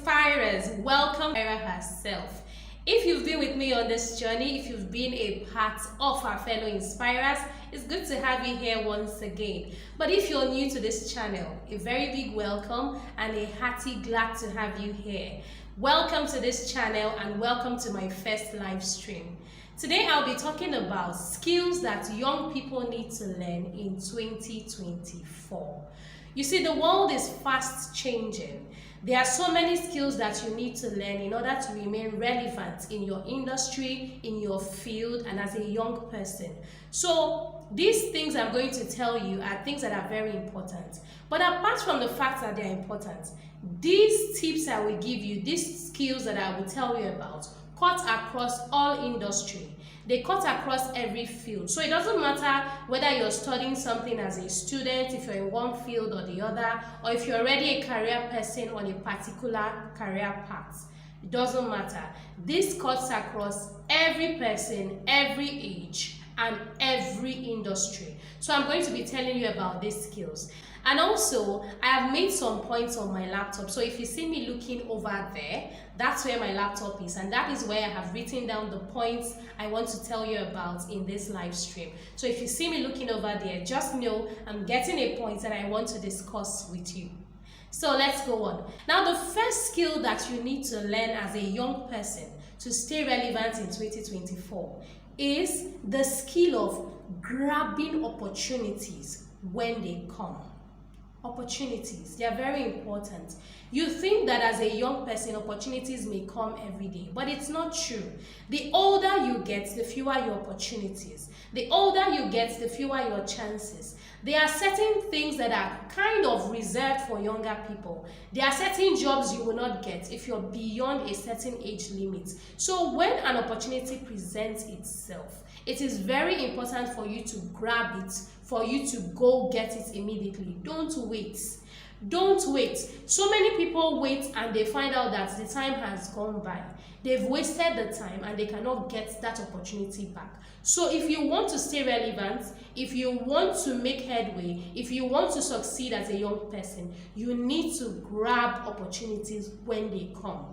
inspirers, welcome Ira herself. If you've been with me on this journey, if you've been a part of our fellow inspirers, it's good to have you here once again. But if you're new to this channel, a very big welcome and a hearty glad to have you here. Welcome to this channel and welcome to my first live stream. Today I'll be talking about skills that young people need to learn in 2024. You see, the world is fast changing. There are so many skills that you need to learn in order to remain relevant in your industry, in your field, and as a young person. So these things I'm going to tell you are things that are very important. But apart from the fact that they're important, these tips I will give you, these skills that I will tell you about, cut across all industry. They cut across every field. So it doesn't matter whether you're studying something as a student, if you're in one field or the other, or if you're already a career person on a particular career path. It doesn't matter. This cuts across every person, every age, and every industry. So I'm going to be telling you about these skills. And also, I have made some points on my laptop. So if you see me looking over there, that's where my laptop is. And that is where I have written down the points I want to tell you about in this live stream. So if you see me looking over there, just know I'm getting a point that I want to discuss with you. So let's go on. Now, the first skill that you need to learn as a young person to stay relevant in 2024 is the skill of grabbing opportunities when they come. Opportunities, they are very important. You think that as a young person, opportunities may come every day, but it's not true. The older you get, the fewer your opportunities. The older you get, the fewer your chances. There are certain things that are kind of reserved for younger people. There are certain jobs you will not get if you're beyond a certain age limit. So when an opportunity presents itself, it is very important for you to grab it, for you to go get it immediately. Don't wait. Don't wait. So many people wait and they find out that the time has gone by. They've wasted the time and they cannot get that opportunity back. So if you want to stay relevant, if you want to make headway, if you want to succeed as a young person, you need to grab opportunities when they come.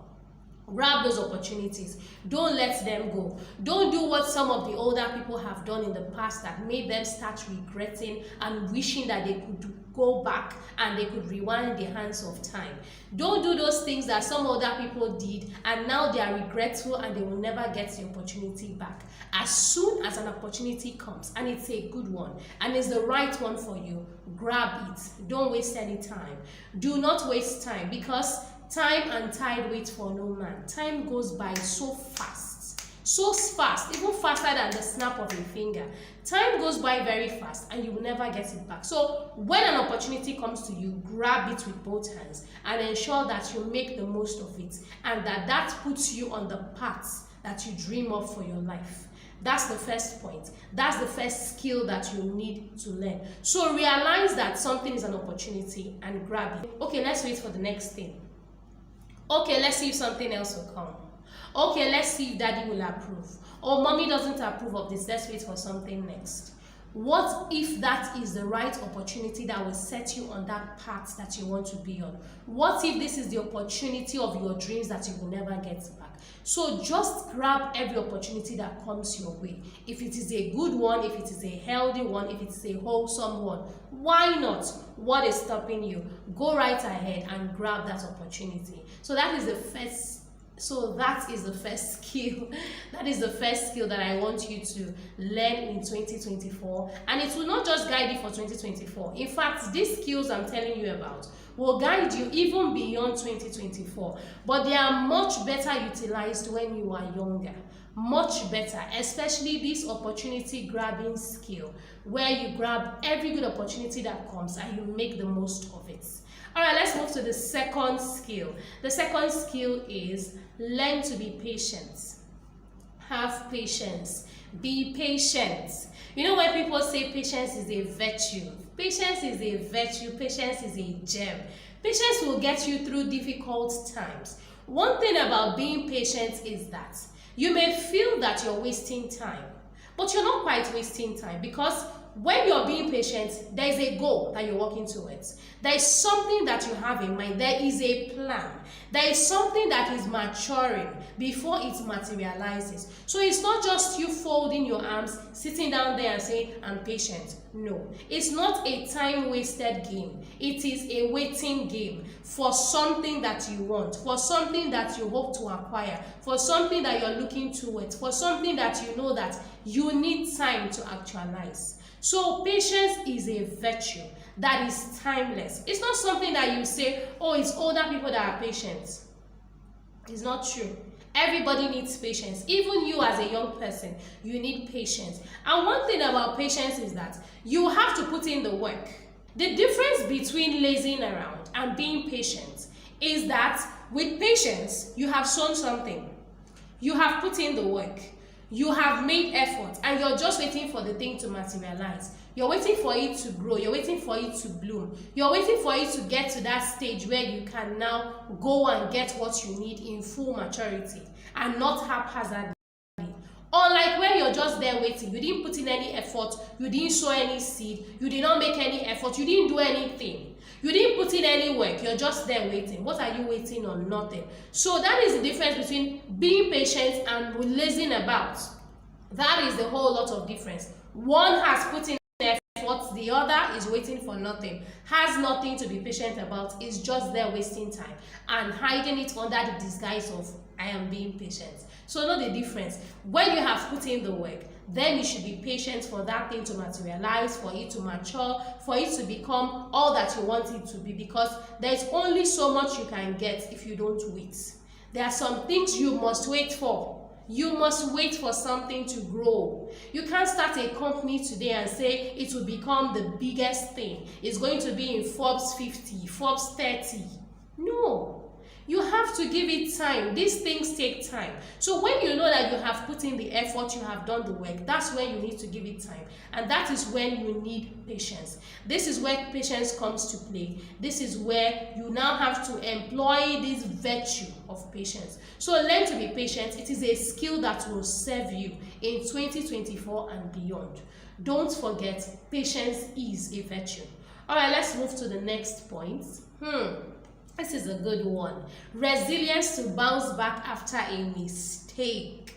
Grab those opportunities. Don't let them go. Don't do what some of the older people have done in the past that made them start regretting and wishing that they could go back and they could rewind the hands of time. Don't do those things that some older people did and now they are regretful and they will never get the opportunity back. As soon as an opportunity comes and it's a good one and it's the right one for you, grab it. Don't waste any time. Do not waste time, because time and tide wait for no man. Time goes by so fast, even faster than the snap of a finger. Time goes by very fast and you will never get it back. So when an opportunity comes to you, grab it with both hands and ensure that you make the most of it and that puts you on the path that you dream of for your life. That's the first point. That's the first skill that you need to learn. So realize that something is an opportunity and grab it. Okay, let's wait for the next thing. Okay, let's see if something else will come. Okay, let's see if daddy will approve. Or mommy doesn't approve of this. Let's wait for something next. What if that is the right opportunity that will set you on that path that you want to be on? What if this is the opportunity of your dreams that you will never get back? So just grab every opportunity that comes your way. If it is a good one, if it is a healthy one, if it is a wholesome one, why not? What is stopping you? Go right ahead and grab that opportunity. So that is the first skill. That is the first skill that I want you to learn in 2024. And it will not just guide you for 2024. In fact, these skills I'm telling you about will guide you even beyond 2024. But they are much better utilized when you are younger. Much better, especially this opportunity grabbing skill, where you grab every good opportunity that comes and you make the most of it. All right, let's move to the second skill. The second skill is learn to be patient. Have patience. Be patient. You know, when people say patience is a virtue, patience is a virtue, patience is a gem. Patience will get you through difficult times. One thing about being patient is that you may feel that you're wasting time, but you're not quite wasting time, because when you're being patient, there is a goal that you're working towards. There is something that you have in mind. There is a plan. There is something that is maturing before it materializes. So it's not just you folding your arms, sitting down there and saying, I'm patient. No, it's not a time-wasted game. It is a waiting game for something that you want, for something that you hope to acquire, for something that you're looking towards, for something that you know that you need time to actualize. So patience is a virtue that is timeless. It's not something that you say, oh, it's older people that are patient. It's not true. Everybody needs patience. Even you as a young person, you need patience. And one thing about patience is that you have to put in the work. The difference between lazing around and being patient is that with patience, you have shown something. You have put in the work. You have made effort, and you're just waiting for the thing to materialize. You're waiting for it to grow. You're waiting for it to bloom. You're waiting for it to get to that stage where you can now go and get what you need in full maturity and not haphazardly. Unlike when you're just there waiting, you didn't put in any effort, you didn't sow any seed, you did not make any effort, you didn't do anything. You didn't put in any work, you're just there waiting. What are you waiting on? Nothing. So that is the difference between being patient and lazing about. That is the whole lot of difference. One has put in effort, the other is waiting for nothing, has nothing to be patient about, is just there wasting time and hiding it under the disguise of I am being patient. So know the difference. When you have put in the work, then you should be patient for that thing to materialize, for it to mature, for it to become all that you want it to be, because there is only so much you can get if you don't wait. There are some things you must wait for. You must wait for something to grow. You can't start a company today and say it will become the biggest thing. It's going to be in Forbes 50, Forbes 30. No. You have to give it time. These things take time. So when you know that you have put in the effort, you have done the work, that's when you need to give it time. And that is when you need patience. This is where patience comes to play. This is where you now have to employ this virtue of patience. So learn to be patient. It is a skill that will serve you in 2024 and beyond. Don't forget, patience is a virtue. All right, let's move to the next point. This is a good one. Resilience to bounce back after a mistake.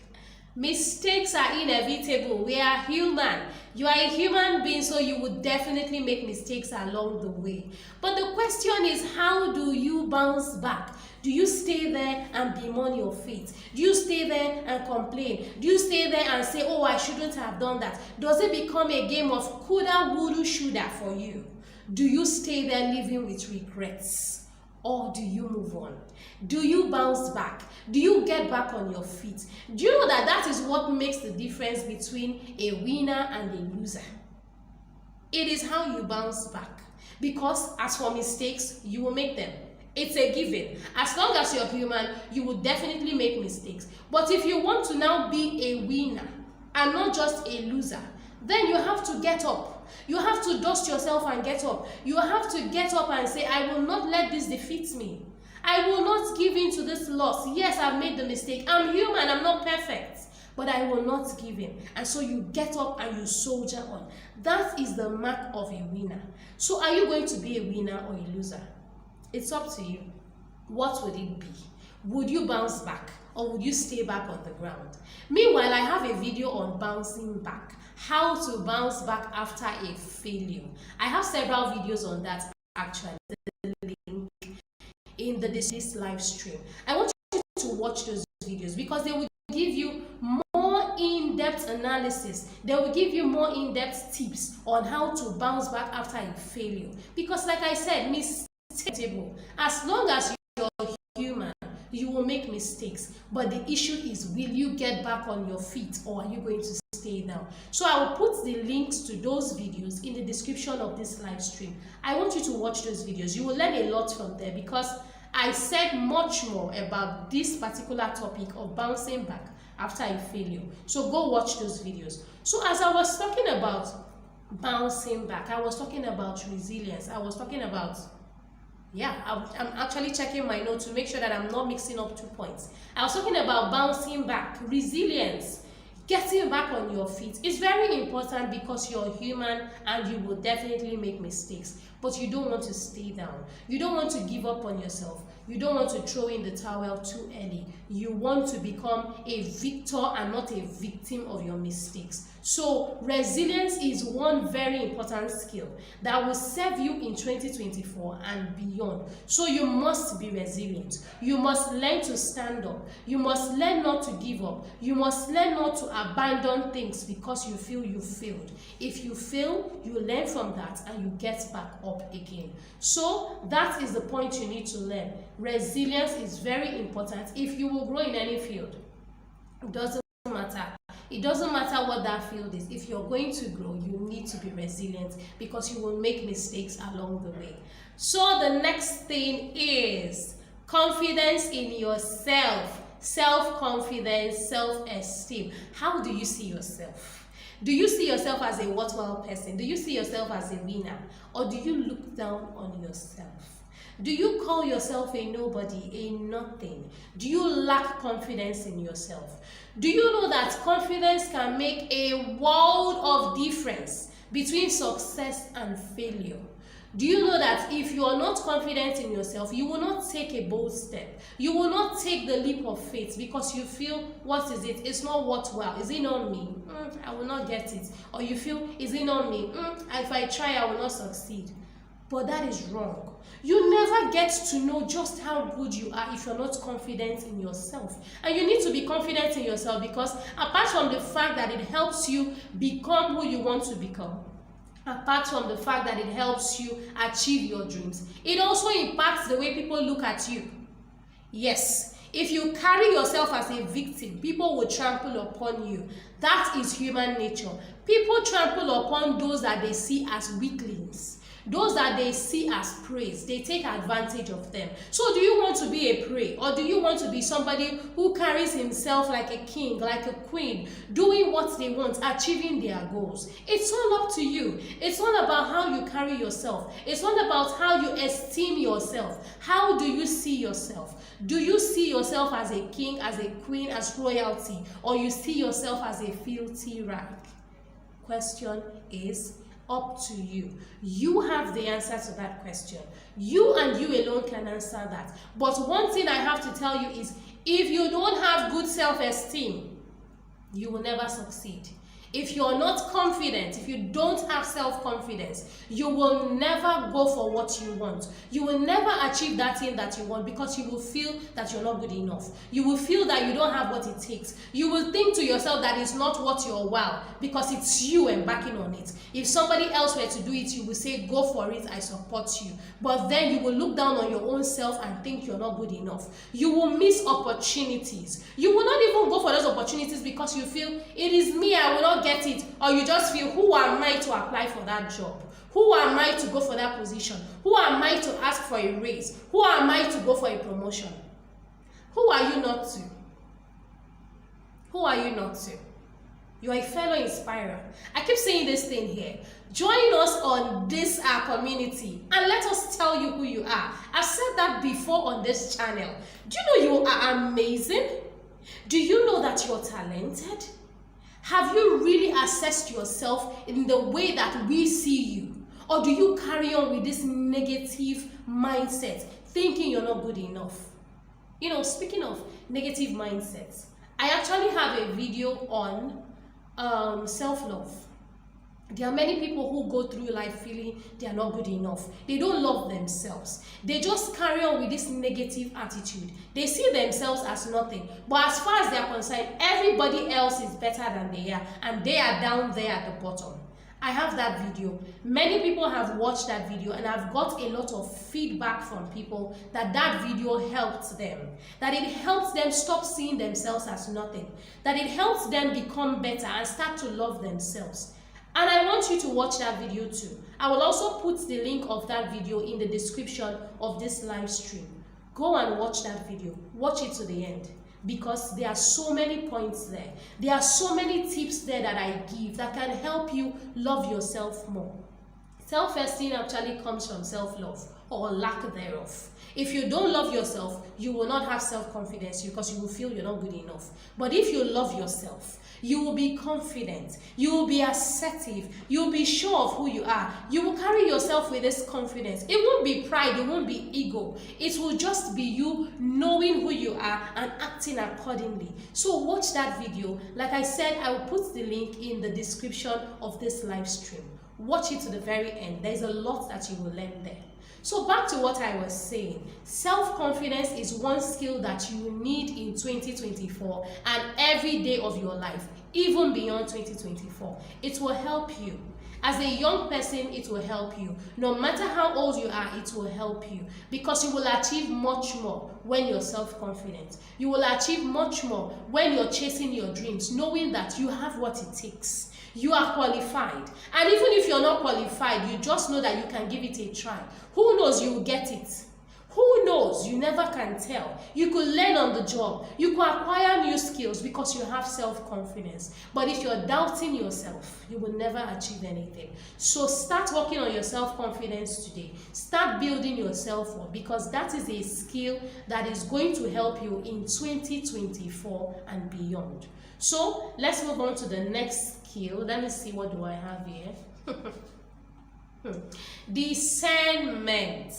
Mistakes are inevitable. We are human. You are a human being, so you would definitely make mistakes along the way. But the question is, how do you bounce back? Do you stay there and bemoan your fate? Do you stay there and complain? Do you stay there and say, oh, I shouldn't have done that? Does it become a game of coulda, woulda, shoulda for you? Do you stay there living with regrets? Or do you move on? Do you bounce back? Do you get back on your feet? Do you know that that is what makes the difference between a winner and a loser? It is how you bounce back. Because as for mistakes, you will make them. It's a given. As long as you're human, you will definitely make mistakes. But if you want to now be a winner and not just a loser, then you have to get up. You have to dust yourself and get up. You have to get up and say, I will not let this defeat me. I will not give in to this loss. Yes, I've made the mistake. I'm human. I'm not perfect. But I will not give in. And so you get up and you soldier on. That is the mark of a winner. So are you going to be a winner or a loser? It's up to you. What would it be? Would you bounce back or would you stay back on the ground? Meanwhile, I have a video on bouncing back. How to bounce back after a failure. I have several videos on that actually. The link in this live stream. I want you to watch those videos because they will give you more in-depth analysis. They will give you more in-depth tips on how to bounce back after a failure. Because like I said, mistakable. As long as you're human, you will make mistakes. But the issue is, will you get back on your feet or are you going to stay down? So I will put the links to those videos in the description of this live stream. I want you to watch those videos. You will learn a lot from there because I said much more about this particular topic of bouncing back after a failure. So go watch those videos. So as I was talking about bouncing back, I was talking about resilience. I was talking about I'm actually checking my notes to make sure that I'm not mixing up 2 points. I was talking about bouncing back, resilience. getting back on your feet is very important because you're human and you will definitely make mistakes. But you don't want to stay down. You don't want to give up on yourself. You don't want to throw in the towel too early. You want to become a victor and not a victim of your mistakes. So resilience is one very important skill that will serve you in 2024 and beyond. So you must be resilient. You must learn to stand up. You must learn not to give up. You must learn not to abandon things because you feel you failed. If you fail, you learn from that and you get back up again. So that is the point you need to learn. Resilience is very important if you will grow in any field. It doesn't matter. It doesn't matter what that field is. If you're going to grow, you need to be resilient because you will make mistakes along the way. So the next thing is confidence in yourself, self-confidence, self-esteem. How do you see yourself? Do you see yourself as a worthwhile person? Do you see yourself as a winner? Or do you look down on yourself? Do you call yourself a nobody, a nothing? Do you lack confidence in yourself? Do you know that confidence can make a world of difference between success and failure? Do you know that if you are not confident in yourself, you will not take a bold step? You will not take the leap of faith because you feel, what is it? It's not worthwhile. Is it not me? I will not get it. Or you feel, is it not me? If I try, I will not succeed. But that is wrong. You never get to know just how good you are if you're not confident in yourself. And you need to be confident in yourself because apart from the fact that it helps you become who you want to become, apart from the fact that it helps you achieve your dreams, it also impacts the way people look at you. Yes, if you carry yourself as a victim, people will trample upon you. That is human nature. People trample upon those that they see as weaklings. Those that they see as praise, they take advantage of them. So do you want to be a prey, or do you want to be somebody who carries himself like a king, like a queen, doing what they want, achieving their goals? It's all up to you. It's all about how you carry yourself. It's all about how you esteem yourself. How do you see yourself? Do you see yourself as a king, as a queen, as royalty, or you see yourself as a filthy rag? Question is up to you. You have the answer to that question. You and you alone can answer that. But one thing I have to tell you is, if you don't have good self-esteem, you will never succeed. If you're not confident, if you don't have self-confidence, you will never go for what you want. You will never achieve that thing that you want because you will feel that you're not good enough. You will feel that you don't have what it takes. You will think to yourself that it's not what you're wow because it's you embarking on it. If somebody else were to do it, you will say, go for it, I support you. But then you will look down on your own self and think you're not good enough. You will miss opportunities. You will not even go for those opportunities because you feel, it is me, I will not get it. Or you just feel, who am I to apply for that job? Who am I to go for that position? Who am I to ask for a raise? Who am I to go for a promotion? Who are you not to? Who are you not to? You're a fellow inspirer. I keep saying this thing here. Join us on this community and let us tell you who you are. I've said that before on this channel. Do you know you are amazing? Do you know that you're talented? Have you really assessed yourself in the way that we see you? Or do you carry on with this negative mindset, thinking you're not good enough? You know, speaking of negative mindsets, I actually have a video on self-love. There are many people who go through life feeling they are not good enough. They don't love themselves. They just carry on with this negative attitude. They see themselves as nothing. But as far as they are concerned, everybody else is better than they are, and they are down there at the bottom. I have that video. Many people have watched that video, and I've got a lot of feedback from people that that video helped them. That it helps them stop seeing themselves as nothing. That it helps them become better and start to love themselves. And I want you to watch that video too. I will also put the link of that video in the description of this live stream. Go and watch that video. Watch it to the end, because there are so many points there. There are so many tips there that I give that can help you love yourself more. Self-esteem actually comes from self-love. or lack thereof. If you don't love yourself, you will not have self-confidence because you will feel you're not good enough. But if you love yourself, you will be confident, you will be assertive, you will be sure of who you are. You will carry yourself with this confidence. It won't be pride, it won't be ego. It will just be you knowing who you are and acting accordingly. So watch that video. Like I said, I will put the link in the description of this live stream. Watch it to the very end. There's a lot that you will learn there. So back to what I was saying, self-confidence is one skill that you need in 2024 and every day of your life, even beyond 2024. It will help you. As a young person, it will help you. No matter how old you are, it will help you because you will achieve much more when you're self-confident. You will achieve much more when you're chasing your dreams, knowing that you have what it takes. You are qualified. And even if you're not qualified, you just know that you can give it a try. Who knows, you will get it. Who knows? You never can tell. You could learn on the job. You could acquire new skills because you have self-confidence. But if you're doubting yourself, you will never achieve anything. So start working on your self-confidence today. Start building your self-worth because that is a skill that is going to help you in 2024 and beyond. So let's move on to the next skill. Let me see, what do I have here? Discernment.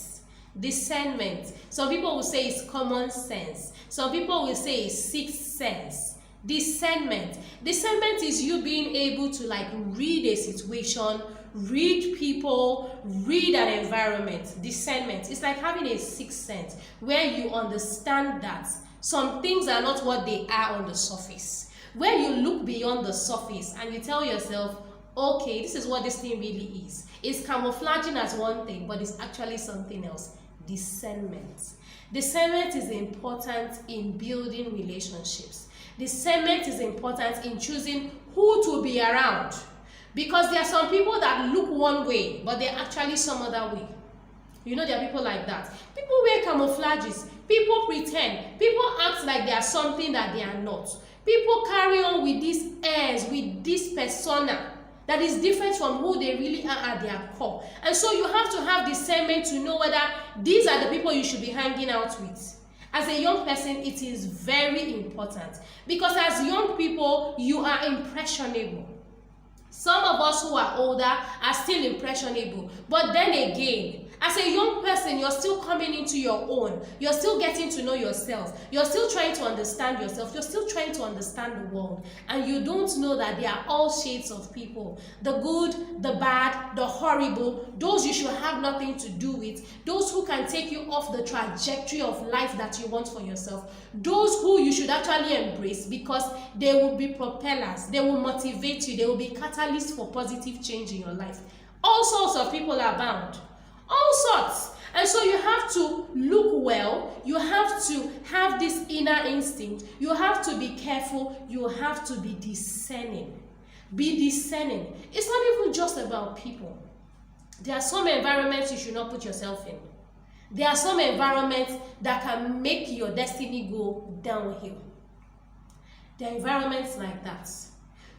Discernment. Some people will say it's common sense. Some people will say it's sixth sense. Discernment. Discernment is you being able to read a situation, read people, read an environment. Discernment. It's like having a sixth sense where you understand that some things are not what they are on the surface. Where you look beyond the surface and you tell yourself, okay, this is what this thing really is. It's camouflaging as one thing, but it's actually something else. Discernment. Discernment is important in building relationships. Discernment is important in choosing who to be around. Because there are some people that look one way, but they're actually some other way. You know, there are people like that. People wear camouflages. People pretend. People act like they are something that they are not. People carry on with these airs, with this persona that is different from who they really are at their core. And so you have to have discernment to know whether these are the people you should be hanging out with. As a young person, it is very important because as young people, you are impressionable. Some of us who are older are still impressionable, but then again, as a young person, you're still coming into your own. You're still getting to know yourself. You're still trying to understand yourself. You're still trying to understand the world. And you don't know that there are all shades of people. The good, the bad, the horrible, those you should have nothing to do with, those who can take you off the trajectory of life that you want for yourself, those who you should actually embrace because they will be propellers, they will motivate you, they will be catalysts for positive change in your life. All sorts of people are bound. All sorts. And so you have to look well, you have to have this inner instinct, you have to be careful, you have to be discerning. Be discerning. It's not even just about people. There are some environments you should not put yourself in. There are some environments that can make your destiny go downhill. There are environments like that,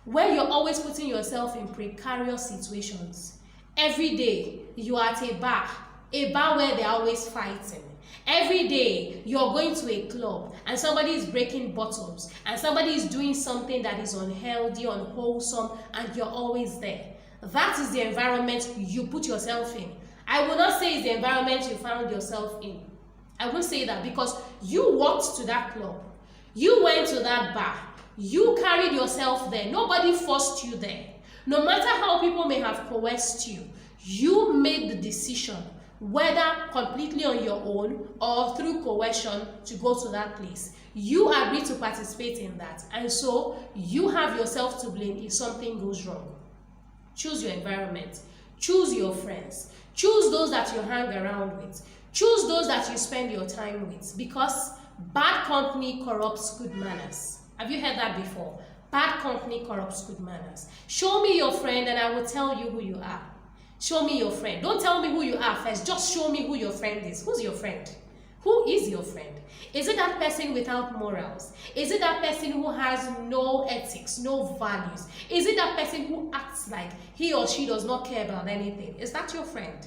where you're always putting yourself in precarious situations. Every day, you are at a bar where they're always fighting. Every day, you're going to a club and somebody is breaking bottles and somebody is doing something that is unhealthy, unwholesome, and you're always there. That is the environment you put yourself in. I will not say it's the environment you found yourself in. I won't say that because you walked to that club. You went to that bar. You carried yourself there. Nobody forced you there. No matter how people may have coerced you, you made the decision, whether completely on your own or through coercion, to go to that place. You agreed to participate in that, and so you have yourself to blame if something goes wrong. Choose your environment. Choose your friends. Choose those that you hang around with. Choose those that you spend your time with, because bad company corrupts good manners. Have you heard that before? Bad company corrupts good manners. Show me your friend and I will tell you who you are. Show me your friend. Don't tell me who you are first. Just show me who your friend is. Who's your friend? Who is your friend? Is it that person without morals? Is it that person who has no ethics, no values? Is it that person who acts like he or she does not care about anything? Is that your friend?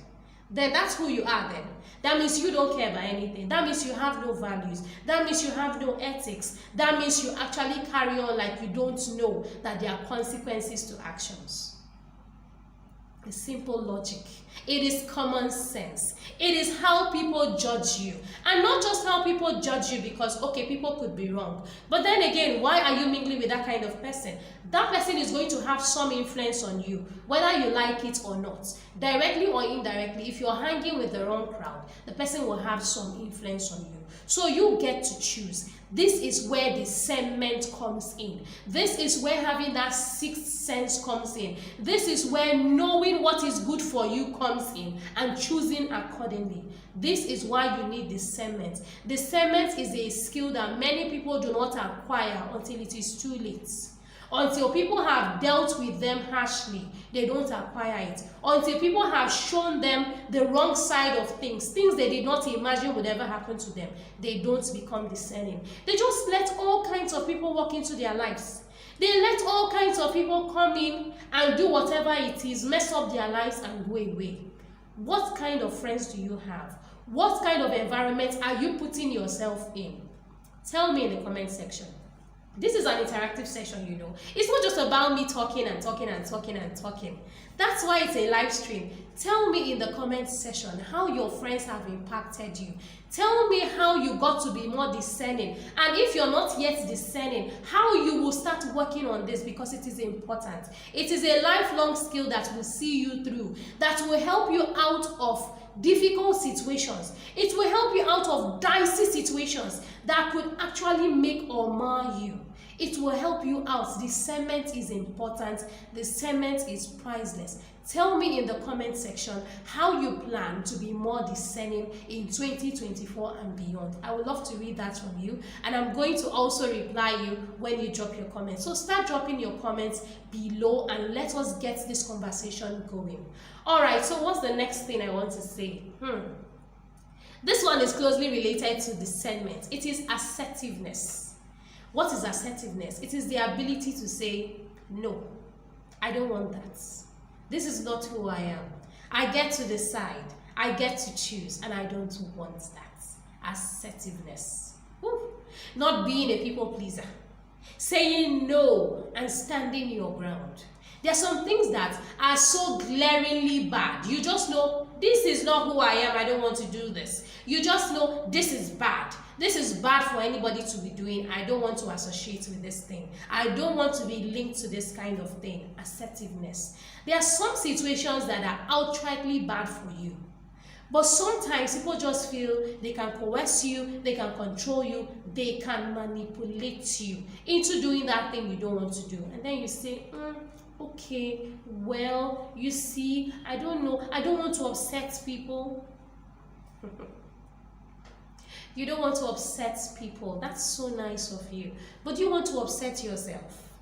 then that's who you are then. That means you don't care about anything. That means you have no values. That means you have no ethics. That means you actually carry on like you don't know that there are consequences to actions. It's simple logic. It is common sense. It is how people judge you. And not just how people judge you because, okay, people could be wrong. But then again, why are you mingling with that kind of person? That person is going to have some influence on you, whether you like it or not. Directly or indirectly, if you're hanging with the wrong crowd, the person will have some influence on you. So you get to choose. This is where discernment comes in. This is where having that sixth sense comes in. This is where knowing what is good for you comes in and choosing accordingly. This is why you need discernment. Discernment is a skill that many people do not acquire until it is too late. Until people have dealt with them harshly, they don't acquire it. Until people have shown them the wrong side of things they did not imagine would ever happen to them, they don't become discerning. They just let all kinds of people walk into their lives. They let all kinds of people come in and do whatever it is, mess up their lives and go away. What kind of friends do you have? What kind of environment are you putting yourself in? Tell me in the comment section. This is an interactive session, you know. It's not just about me talking and talking and talking and talking. That's why it's a live stream. Tell me in the comment section how your friends have impacted you. Tell me how you got to be more discerning. And if you're not yet discerning, how you will start working on this, because it is important. It is a lifelong skill that will see you through, that will help you out of difficult situations. It will help you out of dicey situations that could actually make or mar you. It will help you out. Discernment is important. Discernment is priceless. Tell me in the comment section how you plan to be more discerning in 2024 and beyond. I would love to read that from you, and I'm going to also reply you when you drop your comments. So start dropping your comments below and let us get this conversation going. All right, so what's the next thing I want to say? This one is closely related to discernment. It is assertiveness. What is assertiveness? It is the ability to say, no, I don't want that. This is not who I am. I get to decide. I get to choose, and I don't want that. Assertiveness. Woo. Not being a people pleaser. Saying no and standing your ground. There are some things that are so glaringly bad. You just know, this is not who I am. I don't want to do this. You just know, this is bad. This is bad for anybody to be doing. I don't want to associate with this thing. I don't want to be linked to this kind of thing. Assertiveness. There are some situations that are outrightly bad for you. But sometimes people just feel they can coerce you, they can control you, they can manipulate you into doing that thing you don't want to do. And then you say, okay, well, you see, I don't know. I don't want to upset people. You don't want to upset people. That's so nice of you. But do you want to upset yourself?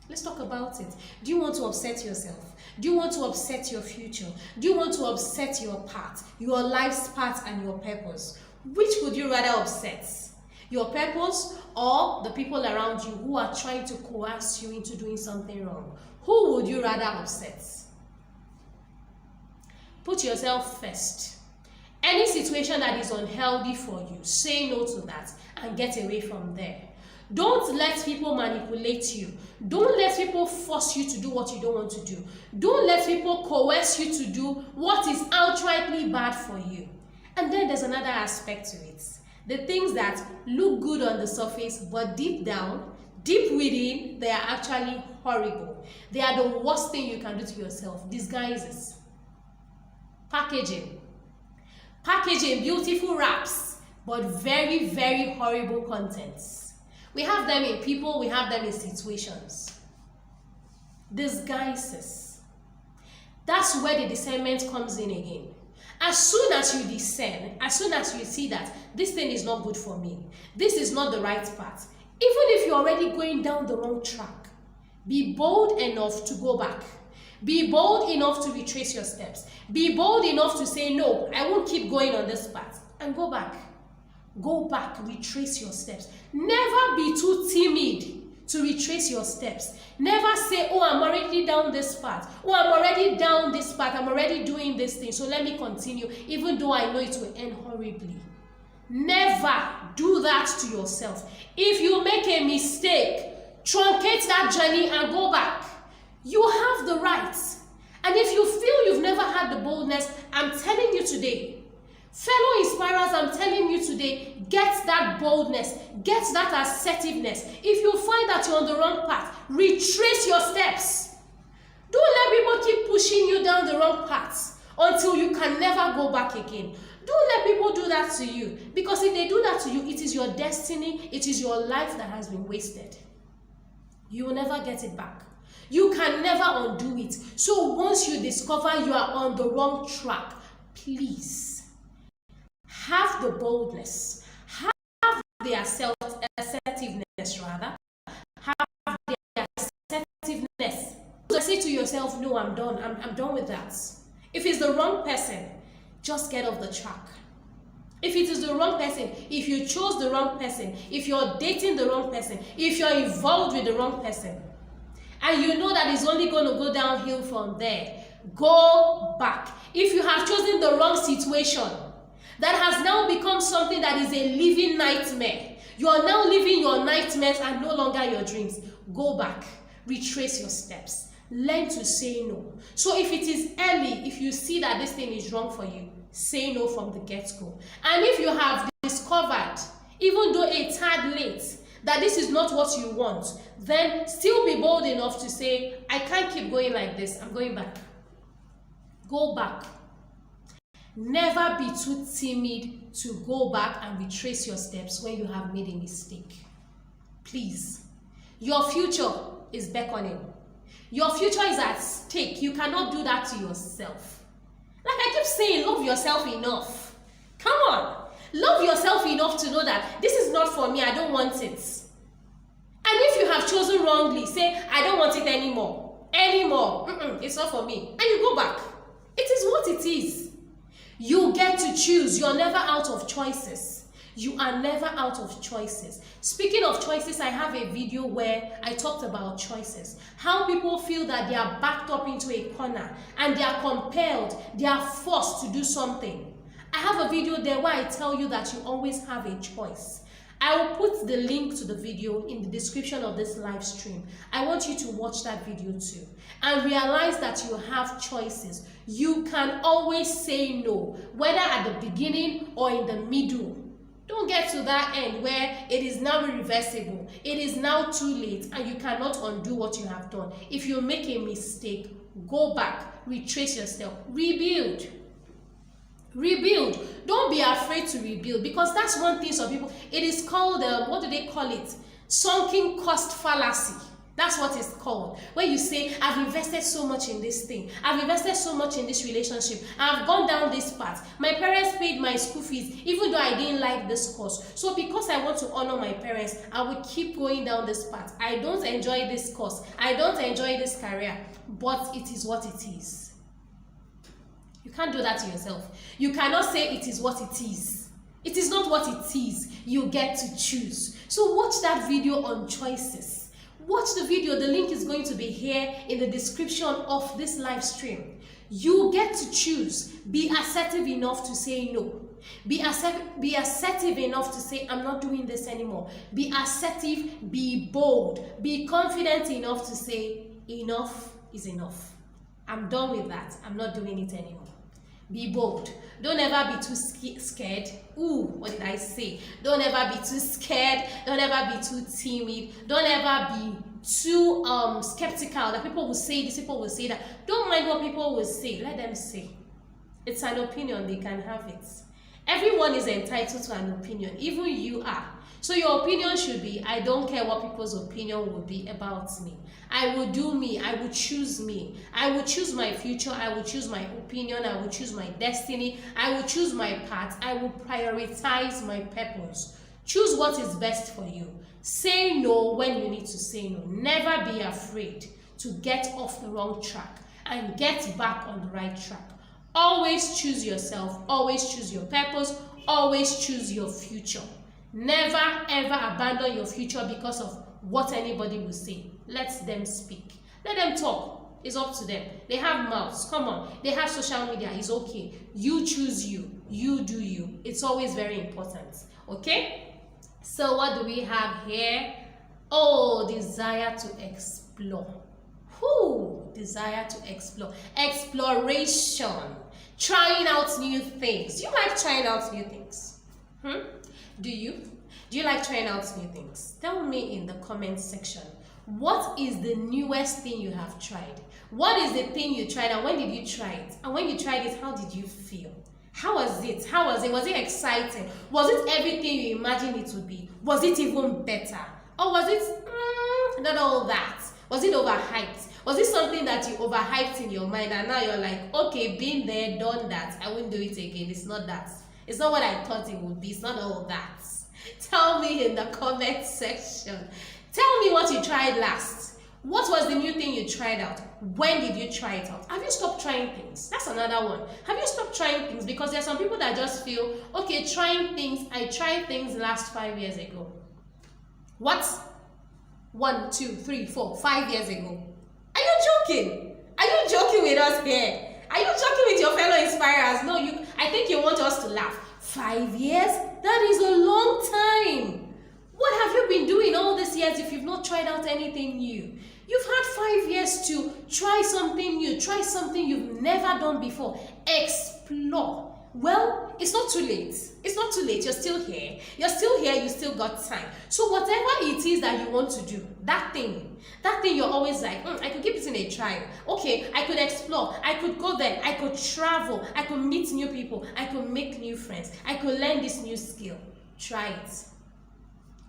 Let's talk about it. Do you want to upset yourself? Do you want to upset your future? Do you want to upset your path, your life's path and your purpose? Which would you rather upset? Your purpose or the people around you who are trying to coerce you into doing something wrong? Who would you rather upset? Put yourself first. Any situation that is unhealthy for you, say no to that and get away from there. Don't let people manipulate you. Don't let people force you to do what you don't want to do. Don't let people coerce you to do what is outrightly bad for you. And then there's another aspect to it. The things that look good on the surface, but deep down, deep within, they are actually horrible. They are the worst thing you can do to yourself. Disguises. Packaging. Packaging, beautiful wraps, but very, very horrible contents. We have them in people, we have them in situations. Disguises. That's where the discernment comes in again. As soon as you discern, as soon as you see that this thing is not good for me, this is not the right path, even if you're already going down the wrong track, be bold enough to go back. Be bold enough to retrace your steps. Be bold enough to say, no, I won't keep going on this path. And go back. Go back, retrace your steps. Never be too timid to retrace your steps. Never say, oh, I'm already down this path. Oh, I'm already down this path. I'm already doing this thing, so let me continue, even though I know it will end horribly. Never do that to yourself. If you make a mistake, truncate that journey and go back. You have the right. And if you feel you've never had the boldness, I'm telling you today, fellow inspirers, I'm telling you today, get that boldness, get that assertiveness. If you find that you're on the wrong path, retrace your steps. Don't let people keep pushing you down the wrong path until you can never go back again. Don't let people do that to you, because if they do that to you, it is your destiny, it is your life that has been wasted. You will never get it back. You can never undo it. So once you discover you are on the wrong track, please have the boldness, have the assertiveness rather, have the assertiveness to say to yourself, no, I'm done. I'm done with that. If it's the wrong person, just get off the track. If it is the wrong person, if you chose the wrong person, if you're dating the wrong person, if you're involved with the wrong person, and you know that it's only going to go downhill from there, go back. If you have chosen the wrong situation, that has now become something that is a living nightmare, you are now living your nightmares and no longer your dreams, go back. Retrace your steps. Learn to say no. So if it is early, if you see that this thing is wrong for you, say no from the get-go. And if you have discovered, even though a tad late, that this is not what you want, then still be bold enough to say, I can't keep going like this, I'm going back. Go back. Never be too timid to go back and retrace your steps when you have made a mistake. Please. Your future is beckoning. Your future is at stake. You cannot do that to yourself. Like I keep saying, love yourself enough. Come on. Love yourself enough to know that this is not for me, I don't want it. And if you have chosen wrongly, say, I don't want it anymore. It's not for me. And you go back. It is what it is. You get to choose. You're never out of choices. You are never out of choices. Speaking of choices, I have a video where I talked about choices. How people feel that they are backed up into a corner and they are compelled, they are forced to do something. I have a video there where I tell you that you always have a choice. I will put the link to the video in the description of this live stream. I want you to watch that video too and realize that you have choices. You can always say no, whether at the beginning or in the middle. Don't get to that end where it is now irreversible. It is now too late and you cannot undo what you have done. If you make a mistake, go back, retrace yourself, rebuild. Rebuild. Don't be afraid to rebuild, because that's one thing some people, it is called, what do they call it? Sunken cost fallacy. That's what it's called. Where you say, I've invested so much in this thing. I've invested so much in this relationship. I've gone down this path. My parents paid my school fees, even though I didn't like this course. So because I want to honor my parents, I will keep going down this path. I don't enjoy this course. I don't enjoy this career. But it is what it is. You can't do that to yourself. You cannot say it is what it is. It is not what it is. You get to choose. So watch that video on choices. Watch the video. The link is going to be here in the description of this live stream. You get to choose. Be assertive enough to say no. Be assertive enough to say, I'm not doing this anymore. Be assertive, be bold, be confident enough to say, enough is enough. I'm done with that. I'm not doing it anymore. Be bold. Don't ever be too scared. Ooh, what did I say? Don't ever be too scared. Don't ever be too timid. Don't ever be too skeptical that people will say this, people will say that. Don't mind what people will say. Let them say. It's an opinion. They can have it. Everyone is entitled to an opinion. Even you are. So your opinion should be, I don't care what people's opinion will be about me. I will do me. I will choose me. I will choose my future. I will choose my opinion. I will choose my destiny. I will choose my path. I will prioritize my purpose. Choose what is best for you. Say no when you need to say no. Never be afraid to get off the wrong track and get back on the right track. Always choose yourself. Always choose your purpose. Always choose your future. Never ever abandon your future because of what anybody will say. Let them speak. Let them talk. It's up to them. They have mouths. Come on. They have social media. It's okay. You choose you. You do you. It's always very important. Okay? So what do we have here? Oh, desire to explore. Who? Desire to explore. Exploration. Trying out new things. Do you like trying out new things? Do you? Do you like trying out new things? Tell me in the comment section. What is the newest thing you have tried? What is the thing you tried and when did you try it? And when you tried it, how did you feel? How was it? How was it? Was it exciting? Was it everything you imagined it would be? Was it even better? Or was it not all that? Was it overhyped? Was it something that you overhyped in your mind and now you're like, okay, been there, done that, I won't do it again. It's not that. It's not what I thought it would be. It's not all that. Tell me in the comment section. Tell me what you tried last. What was the new thing you tried out? When did you try it out? Have you stopped trying things? That's another one. Have you stopped trying things? Because there are some people that just feel, okay, trying things, I tried things last 5 years ago. What? 1, 2, 3, 4, 5 years ago. Are you joking? Are you joking with us here? Are you joking with your fellow inspirers? No, I think you want us to laugh. 5 years? That is a long time. What have you been doing all these years if you've not tried out anything new? You've had 5 years to try something new, try something you've never done before. Explore. Well, it's not too late. It's not too late. You're still here. You're still here. You still got time. So whatever it is that you want to do, that thing you're always like, I could give it in a try. Okay, I could explore. I could go there. I could travel. I could meet new people. I could make new friends. I could learn this new skill. Try it.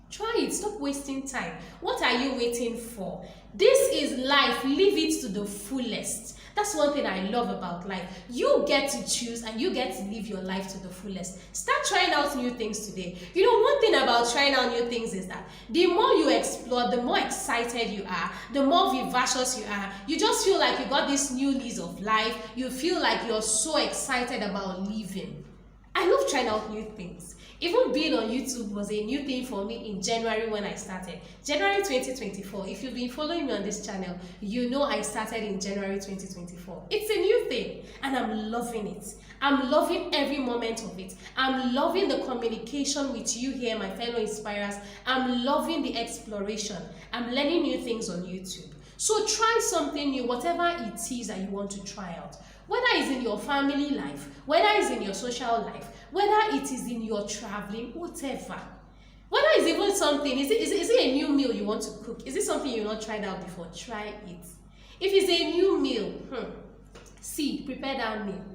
Try it. Stop wasting time. What are you waiting for? This is life. Live it to the fullest. That's one thing I love about life. You get to choose and you get to live your life to the fullest. Start trying out new things today. You know, one thing about trying out new things is that the more you explore, the more excited you are, the more vivacious you are. You just feel like you got this new lease of life. You feel like you're so excited about living. I love trying out new things. Even being on YouTube was a new thing for me in January when I started. January 2024. If you've been following me on this channel, you know I started in January 2024. It's a new thing and I'm loving it. I'm loving every moment of it. I'm loving the communication with you here, my fellow inspirers. I'm loving the exploration. I'm learning new things on YouTube. So try something new, whatever it is that you want to try out. Whether it's in your family life, whether it's in your social life, whether it is in your traveling, whatever. Whether it's even something, is it a new meal you want to cook? Is it something you've not tried out before? Try it. If it's a new meal, prepare that meal.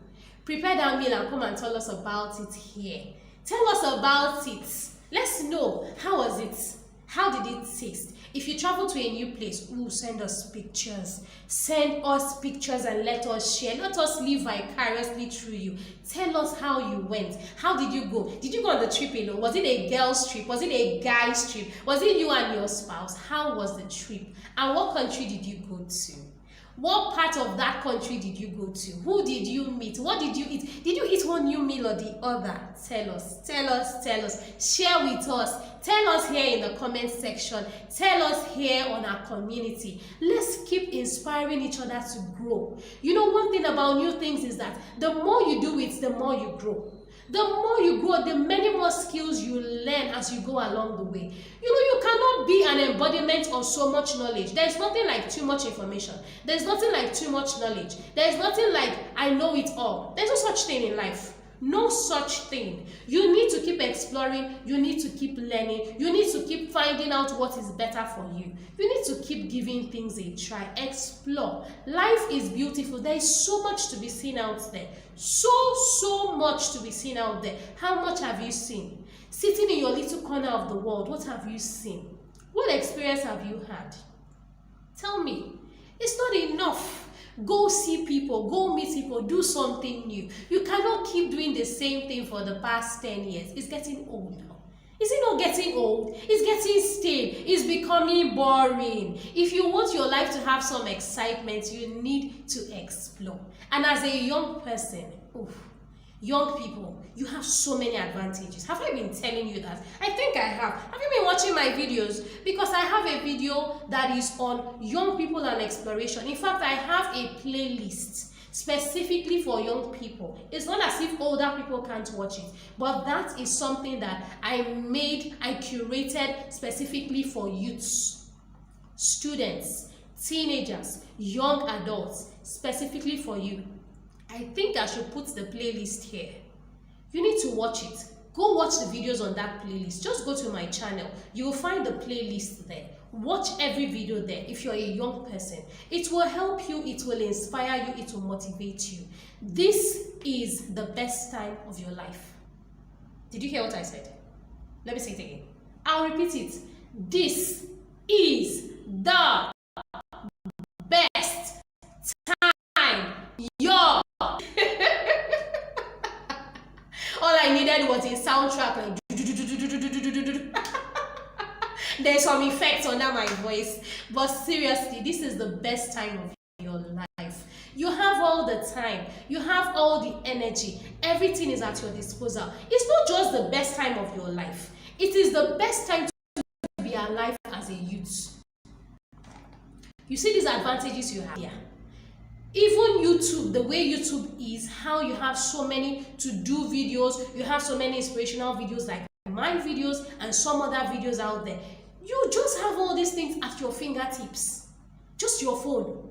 Prepare that meal and come and tell us about it here. Tell us about it. Let's know. How was it? How did it taste? If you travel to a new place, send us pictures. Send us pictures and let us share. Let us live vicariously through you. Tell us how you went. How did you go? Did you go on the trip alone? Was it a girl's trip? Was it a guy's trip? Was it you and your spouse? How was the trip? And what country did you go to? What part of that country did you go to? Who did you meet? What did you eat? Did you eat one new meal or the other? Tell us, tell us, tell us. Share with us. Tell us here in the comment section. Tell us here on our community. Let's keep inspiring each other to grow. You know, one thing about new things is that the more you do it, the more you grow. The more you grow, the many more skills you learn as you go along the way. You know, you cannot be an embodiment of so much knowledge. There's nothing like too much information. There's nothing like too much knowledge. There's nothing like I know it all. There's no such thing in life. No such thing. You need to keep exploring. You need to keep learning. You need to keep finding out what is better for you. You need to keep giving things a try. Explore. Life is beautiful. There is so much to be seen out there. So much to be seen out there. How much have you seen? Sitting in your little corner of the world, what have you seen? What experience have you had? Tell me. It's not enough. Go see people, go meet people, do something new. You cannot keep doing the same thing for the past 10 years. It's getting old now. Is it not getting old? It's getting stale. It's becoming boring. If you want your life to have some excitement, you need to explore. And as a young person, young people, you have so many advantages. Have I been telling you that? I think I have. Have you been watching watching my videos? Because I have a video that is on young people and exploration. In fact, I have a playlist specifically for young people. It's not as if older people can't watch it, but that is something that I curated specifically for youths, students, teenagers, young adults, specifically for you. I think I should put the playlist here. You need to watch it. Go watch the videos on that playlist. Just go to my channel. You will find the playlist there. Watch every video there if you're a young person. It will help you, it will inspire you, it will motivate you. This is the best time of your life. Did you hear what I said? Let me say it again. I'll repeat it. This is the best time your all I needed was a soundtrack like there's some effects under my voice, but seriously, this is the best time of your life. You have all the time, you have all the energy, everything is at your disposal. It's not just the best time of your life, it is the best time to be alive as a youth. You see these advantages you have here. Even YouTube, the way YouTube is, how you have so many to do videos, you have so many inspirational videos like my videos and some other videos out there. You just have all these things at your fingertips. Just your phone.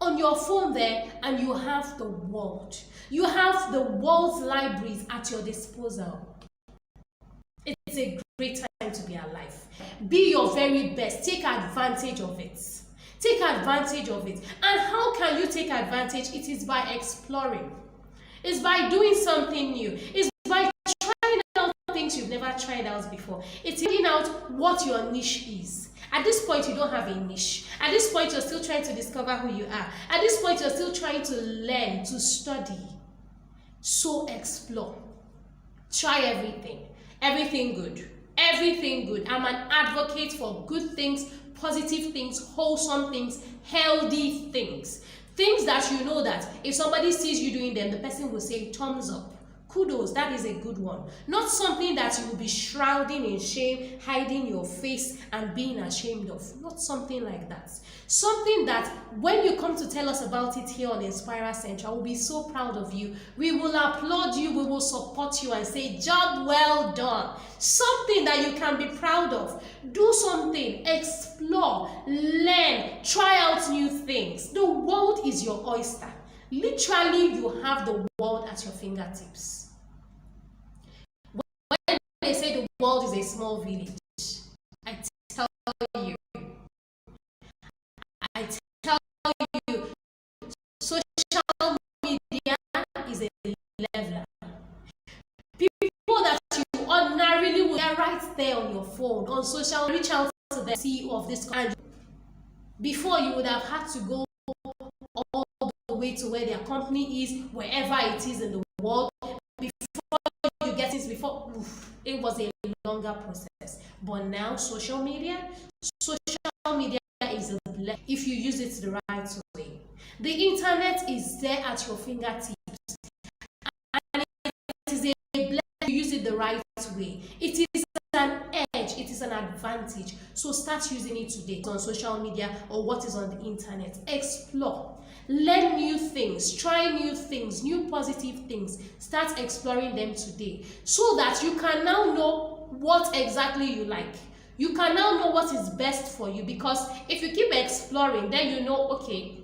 On your phone there, and you have the world. You have the world's libraries at your disposal. It's a great time to be alive. Be your very best. Take advantage of it. Take advantage of it. And how can you take advantage? It is by exploring. It's by doing something new. It's by trying out things you've never tried out before. It's finding out what your niche is. At this point, you don't have a niche. At this point, you're still trying to discover who you are. At this point, you're still trying to learn, to study. So explore. Try everything. Everything good. Everything good. I'm an advocate for good things, positive things, wholesome things, healthy things. Things that you know that if somebody sees you doing them, the person will say thumbs up. Kudos, that is a good one. Not something that you will be shrouding in shame, hiding your face and being ashamed of. Not something like that. Something that when you come to tell us about it here on Inspira Central, we'll be so proud of you. We will applaud you, we will support you and say, job well done. Something that you can be proud of. Do something, explore, learn, try out new things. The world is your oyster. Literally, you have the world at your fingertips. When they say the world is a small village, I tell you, social media is a leveler. People that you ordinarily would get right there on your phone, on social, reach out to the CEO of this country. Before, you would have had to go all the way to where their company is, wherever it is in the world. Before you get it, it was a longer process. But now, social media is a blessing if you use it the right way. The internet is there at your fingertips, and it is a blessing if you use it the right way. It is an edge, it is an advantage. So start using it today on social media or what is on the internet. Explore, learn new things, try new things, new positive things. Start exploring them today so that you can now know what exactly you like. You can now know what is best for you, because if you keep exploring, then you know, okay,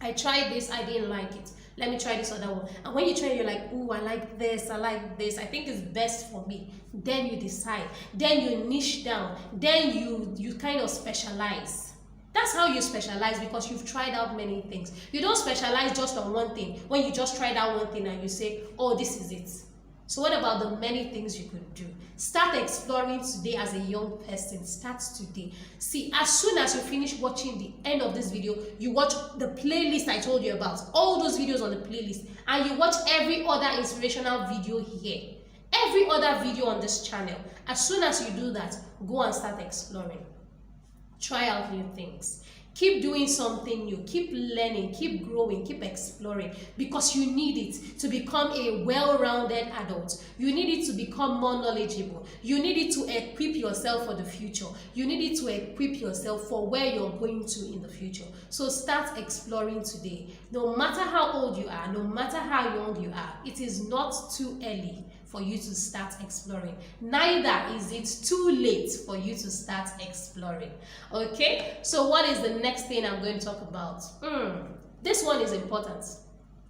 I tried this, I didn't like it. Let me try this other one. And when you try, you're like, oh, I like this, I think it's best for me. Then you decide, then you niche down, then you kind of specialize. That's how you specialize, because you've tried out many things. You don't specialize just on one thing when you just tried out one thing and you say, oh, this is it. So what about the many things you could do? Start exploring today as a young person. Start today. See, as soon as you finish watching the end of this video, you watch the playlist I told you about, all those videos on the playlist, and you watch every other inspirational video here, every other video on this channel. As soon as you do that, go and start exploring. Try out new things. Keep doing something new, keep learning, keep growing, keep exploring, because you need it to become a well-rounded adult. You need it to become more knowledgeable. You need it to equip yourself for the future. You need it to equip yourself for where you're going to in the future. So start exploring today. No matter how old you are, no matter how young you are, it is not too early for you to start exploring. Neither is it too late for you to start exploring. Okay, so what is the next thing I'm going to talk about? This one is important.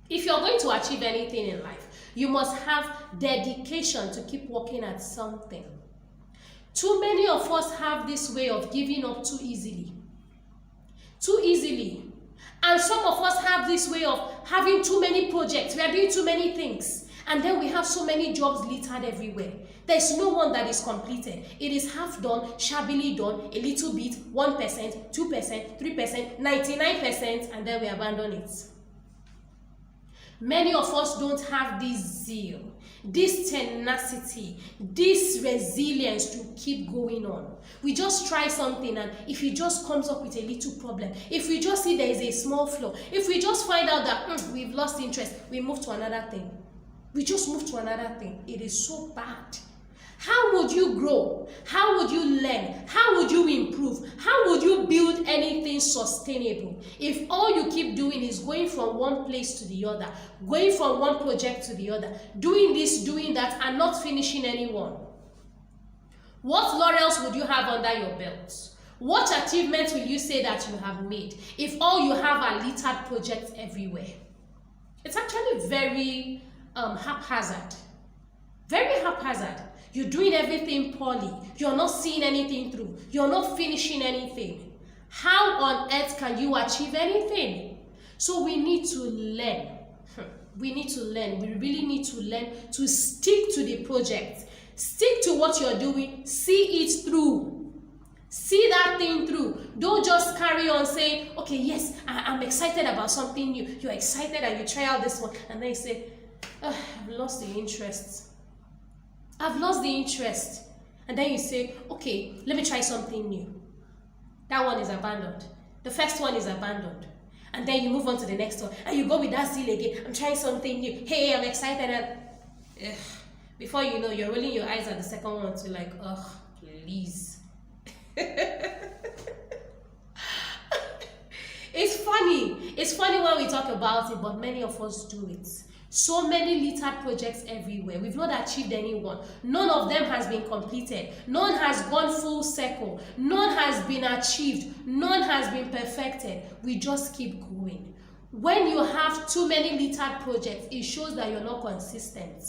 If you're going to achieve anything in life, you must have dedication to keep working at something. Too many of us have this way of giving up too easily. And some of us have this way of having too many projects. We are doing too many things. And then we have so many jobs littered everywhere. There's no one that is completed. It is half done, shabbily done, a little bit, 1%, 2%, 3%, 99%, and then we abandon it. Many of us don't have this zeal, this tenacity, this resilience to keep going on. We just try something, and if it just comes up with a little problem, if we just see there is a small flaw, if we just find out that we've lost interest, we move to another thing. We just move to another thing. It is so bad. How would you grow? How would you learn? How would you improve? How would you build anything sustainable if all you keep doing is going from one place to the other, going from one project to the other, doing this, doing that, and not finishing anyone? What laurels would you have under your belt? What achievements will you say that you have made if all you have are littered projects everywhere? It's actually very haphazard. Very haphazard. You're doing everything poorly. You're not seeing anything through. You're not finishing anything. How on earth can you achieve anything? So we need to learn. We need to learn. We really need to learn to stick to the project. Stick to what you're doing. See it through. See that thing through. Don't just carry on saying, okay, yes, I'm excited about something new. You're excited and you try out this one, and then you say, I've lost the interest. I've lost the interest. And then you say, okay, let me try something new. That one is abandoned. The first one is abandoned. And then you move on to the next one. And you go with that zeal again. I'm trying something new. Hey, I'm excited. And before you know, you're rolling your eyes at the second one to like, please. It's funny. It's funny when we talk about it, but many of us do it. So many littered projects everywhere. We've not achieved any one. None of them has been completed. None has gone full circle. None has been achieved. None has been perfected. We just keep going. When you have too many littered projects, it shows that you're not consistent.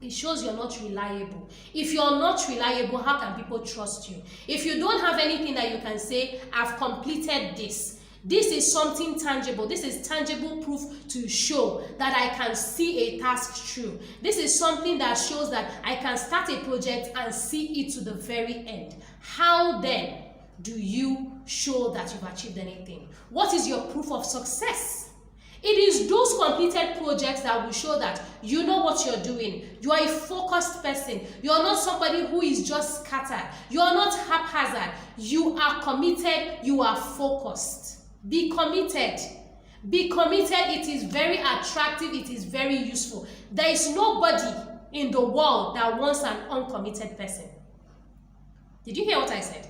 It shows you're not reliable. If you're not reliable, how can people trust you? If you don't have anything that you can say, I've completed this. This is something tangible. This is tangible proof to show that I can see a task through. This is something that shows that I can start a project and see it to the very end. How then do you show that you've achieved anything? What is your proof of success? It is those completed projects that will show that you know what you're doing. You are a focused person. You are not somebody who is just scattered. You are not haphazard. You are committed. You are focused. Be committed. Be committed. It is very attractive. It is very useful. There is nobody in the world that wants an uncommitted person. Did you hear what I said?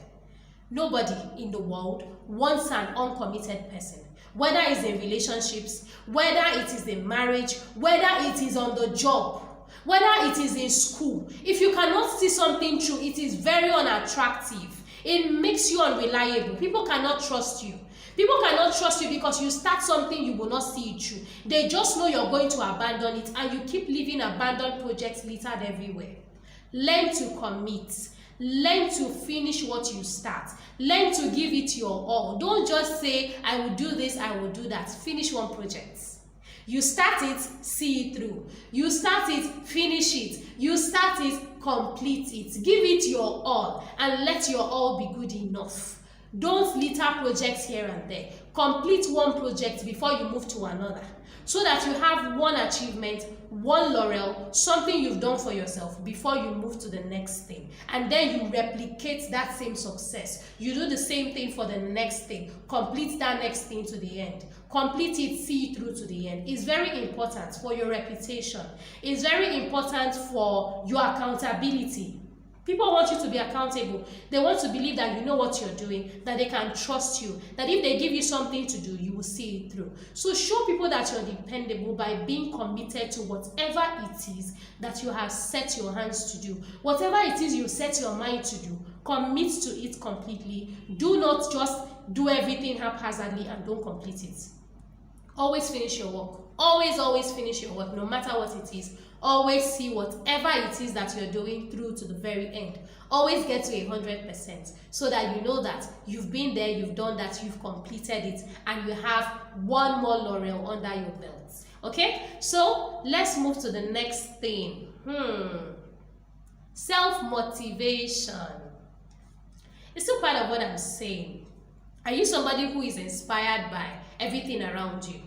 Nobody in the world wants an uncommitted person. Whether it's in relationships, whether it is in marriage, whether it is on the job, whether it is in school. If you cannot see something through, it is very unattractive. It makes you unreliable. People cannot trust you. People cannot trust you because you start something, you will not see it through. They just know you're going to abandon it, and you keep leaving abandoned projects littered everywhere. Learn to commit. Learn to finish what you start. Learn to give it your all. Don't just say, I will do this, I will do that. Finish one project. You start it, see it through. You start it, finish it. You start it, complete it. Give it your all, and let your all be good enough. Don't litter projects here and there. Complete one project before you move to another, so that you have one achievement, one laurel, something you've done for yourself before you move to the next thing. And then you replicate that same success. You do the same thing for the next thing. Complete that next thing to the end. Complete it, see it through to the end. It's very important for your reputation. It's very important for your accountability. People want you to be accountable. They want to believe that you know what you're doing, that they can trust you, that if they give you something to do, you will see it through. So show people that you're dependable by being committed to whatever it is that you have set your hands to do. Whatever it is you set your mind to do, commit to it completely. Do not just do everything haphazardly and don't complete it. Always finish your work. Always finish your work, no matter what it is. Always see whatever it is that you're doing through to the very end. Always get to 100%, so that you know that you've been there, you've done that, you've completed it, and you have one more laurel under your belt. Okay, so let's move to the next thing. Self-motivation. It's still part of what I'm saying. Are you somebody who is inspired by everything around you?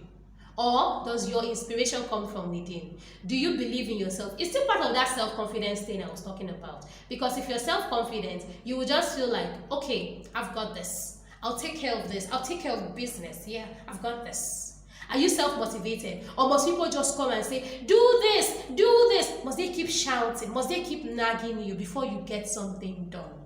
Or does your inspiration come from within? Do you believe in yourself? It's still part of that self-confidence thing I was talking about. Because if you're self-confident, you will just feel like, okay, I've got this. I'll take care of this. I'll take care of business. Yeah, I've got this. Are you self-motivated? Or must people just come and say, do this, do this? Must they keep shouting? Must they keep nagging you before you get something done?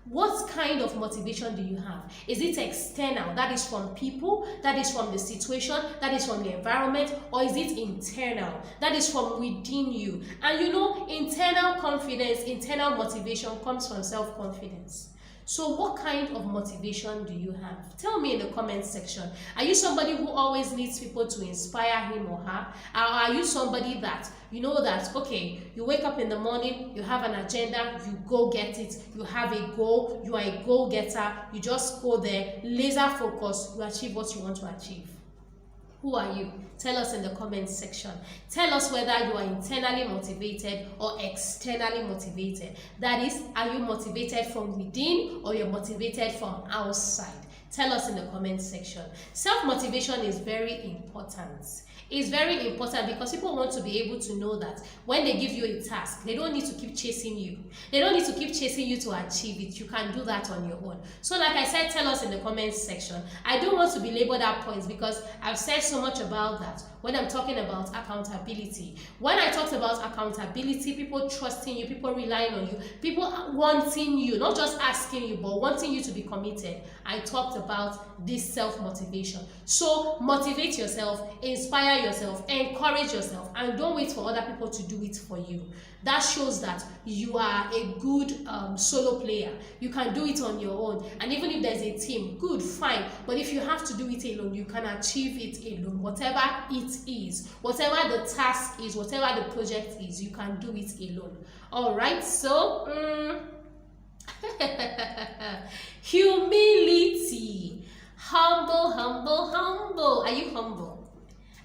What kind of motivation do you have? Is it external? That is from people, that is from the situation, that is from the environment, or is it internal? That is from within you. And you know, internal confidence, internal motivation comes from self-confidence. So what kind of motivation do you have? Tell me in the comment section. Are you somebody who always needs people to inspire him or her? Or are you somebody that, you know that, okay, you wake up in the morning, you have an agenda, you go get it, you have a goal, you are a goal-getter, you just go there, laser focus, you achieve what you want to achieve? Who are you? Tell us in the comment section. Tell us whether you are internally motivated or externally motivated. That is, are you motivated from within or you're motivated from outside? Tell us in the comment section. Self-motivation is very important. It's very important because people want to be able to know that when they give you a task, they don't need to keep chasing you. They don't need to keep chasing you to achieve it. You can do that on your own. So like I said, tell us in the comments section. I don't want to be labeled at points because I've said so much about that when I'm talking about accountability. When I talked about accountability, people trusting you, people relying on you, people wanting you, not just asking you, but wanting you to be committed. I talked about this self-motivation. So motivate yourself, inspire yourself, encourage yourself, and don't wait for other people to do it for you. That shows that you are a good solo player. You can do it on your own, and even if there's a team, good, fine, but if you have to do it alone, you can achieve it alone. Whatever it is, whatever the task is, whatever the project is, you can do it alone. All right, so humility. Humble. Are you humble?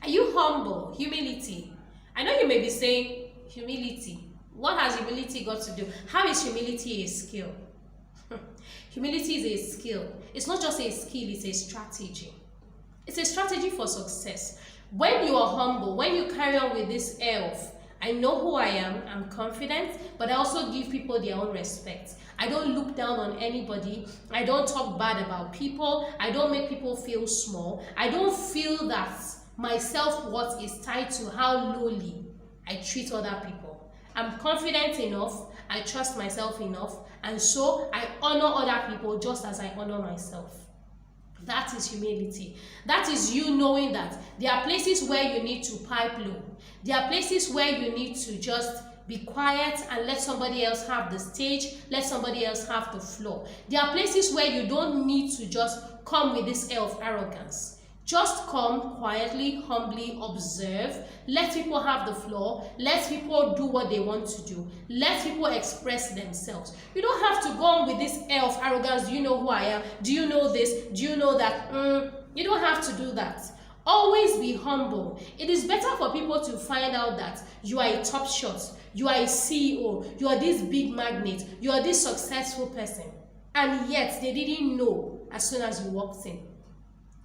Are you humble? Humility. I know you may be saying, humility. What has humility got to do? How is humility a skill? Humility is a skill. It's not just a skill, it's a strategy. It's a strategy for success. When you are humble, when you carry on with this air of, I know who I am, I'm confident, but I also give people their own respect. I don't look down on anybody. I don't talk bad about people. I don't make people feel small. I don't feel that my self-worth is tied to how lowly I treat other people. I'm confident enough, I trust myself enough, and so I honor other people just as I honor myself. That is humility. That is you knowing that there are places where you need to pipe low. There are places where you need to just be quiet and let somebody else have the stage, let somebody else have the floor. There are places where you don't need to just come with this air of arrogance. Just come quietly, humbly, observe, let people have the floor, let people do what they want to do, let people express themselves. You don't have to go on with this air of arrogance. Do you know who I am? Do you know this? Do you know that? You don't have to do that. Always be humble. It is better for people to find out that you are a top shot, you are a CEO, you are this big magnate, you are this successful person. and yet they didn't know as soon as you walked in,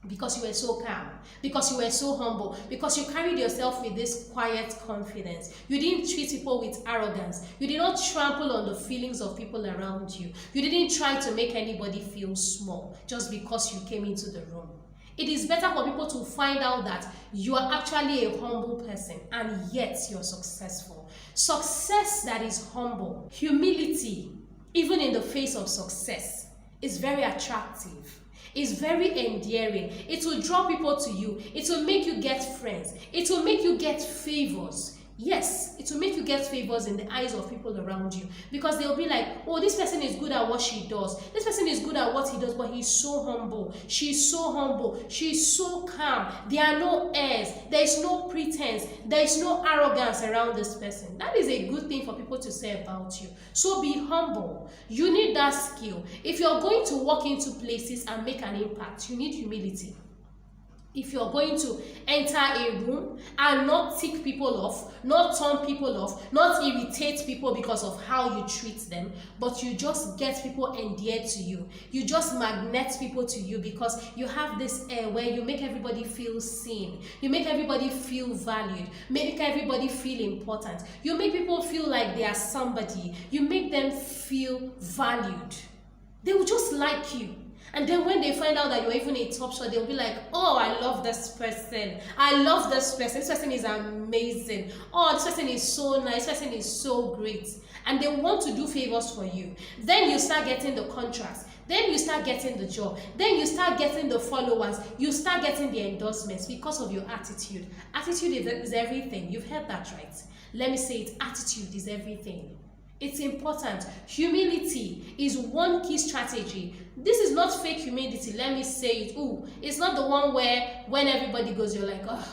because you were so calm, because you were so humble, because you carried yourself with this quiet confidence. You didn't treat people with arrogance. You did not trample on the feelings of people around you. You didn't try to make anybody feel small just because you came into the room. It is better for people to find out that you are actually a humble person and yet you're successful. Success that is humble, humility, even in the face of success, is very attractive. It's very endearing. It will draw people to you. It will make you get friends. It will make you get favors. Yes, it will make you get favors in the eyes of people around you, because they'll be like, oh, this person is good at what she does. This person is good at what he does, but he's so humble. She's so humble. She's so calm. There are no airs. There is no pretense. There is no arrogance around this person. That is a good thing for people to say about you. So be humble. You need that skill. If you're going to walk into places and make an impact, you need humility. If you're going to enter a room and not tick people off, not turn people off, not irritate people because of how you treat them, but you just get people endeared to you. You just magnet people to you because you have this air where you make everybody feel seen. You make everybody feel valued. Make everybody feel important. You make people feel like they are somebody. You make them feel valued. They will just like you. And then when they find out that you're even a top shot, they'll be like, oh, I love this person. I love this person. This person is amazing. Oh, this person is so nice. This person is so great. And they want to do favors for you. Then you start getting the contracts. Then you start getting the job. Then you start getting the followers. You start getting the endorsements because of your attitude. Attitude is everything. You've heard that, right? Let me say it. Attitude is everything. It's important. Humility is one key strategy. This is not fake humility. Let me say it. Ooh, it's not the one where when everybody goes, you're like, oh,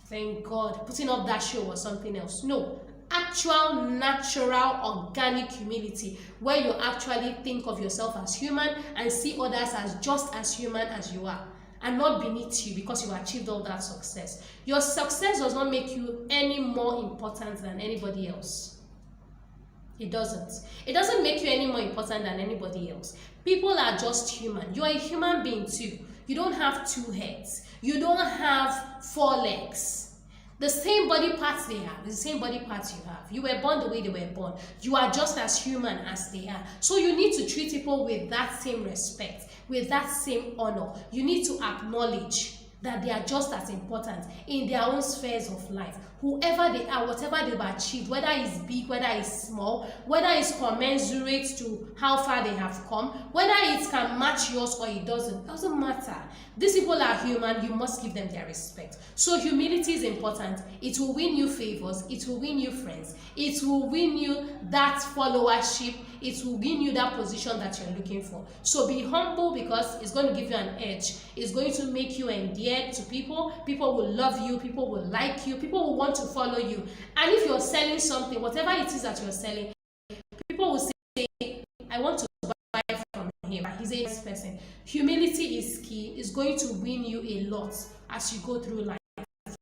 thank God, putting up that show or something else. No. Actual, natural, organic humility, where you actually think of yourself as human and see others as just as human as you are, and not beneath you because you achieved all that success. Your success does not make you any more important than anybody else. It doesn't. It doesn't make you any more important than anybody else. People are just human. You are a human being too. You don't have two heads. You don't have four legs. The same body parts they have, the same body parts you have. You were born the way they were born. You are just as human as they are. So you need to treat people with that same respect, with that same honor. You need to acknowledge that they are just as important in their own spheres of life. Whoever they are, whatever they've achieved, whether it's big, whether it's small, whether it's commensurate to how far they have come, whether it can match yours or it doesn't matter. These people are human. You must give them their respect. So humility is important. It will win you favors. It will win you friends. It will win you that followership. It will win you that position that you're looking for. So be humble, because it's going to give you an edge. It's going to make you endeared to people. People will love you. People will like you. People will want to follow you. And if you're selling something, whatever it is that you're selling, people will say, I want to buy from him. He's a nice person. Humility is key. It's going to win you a lot as you go through life.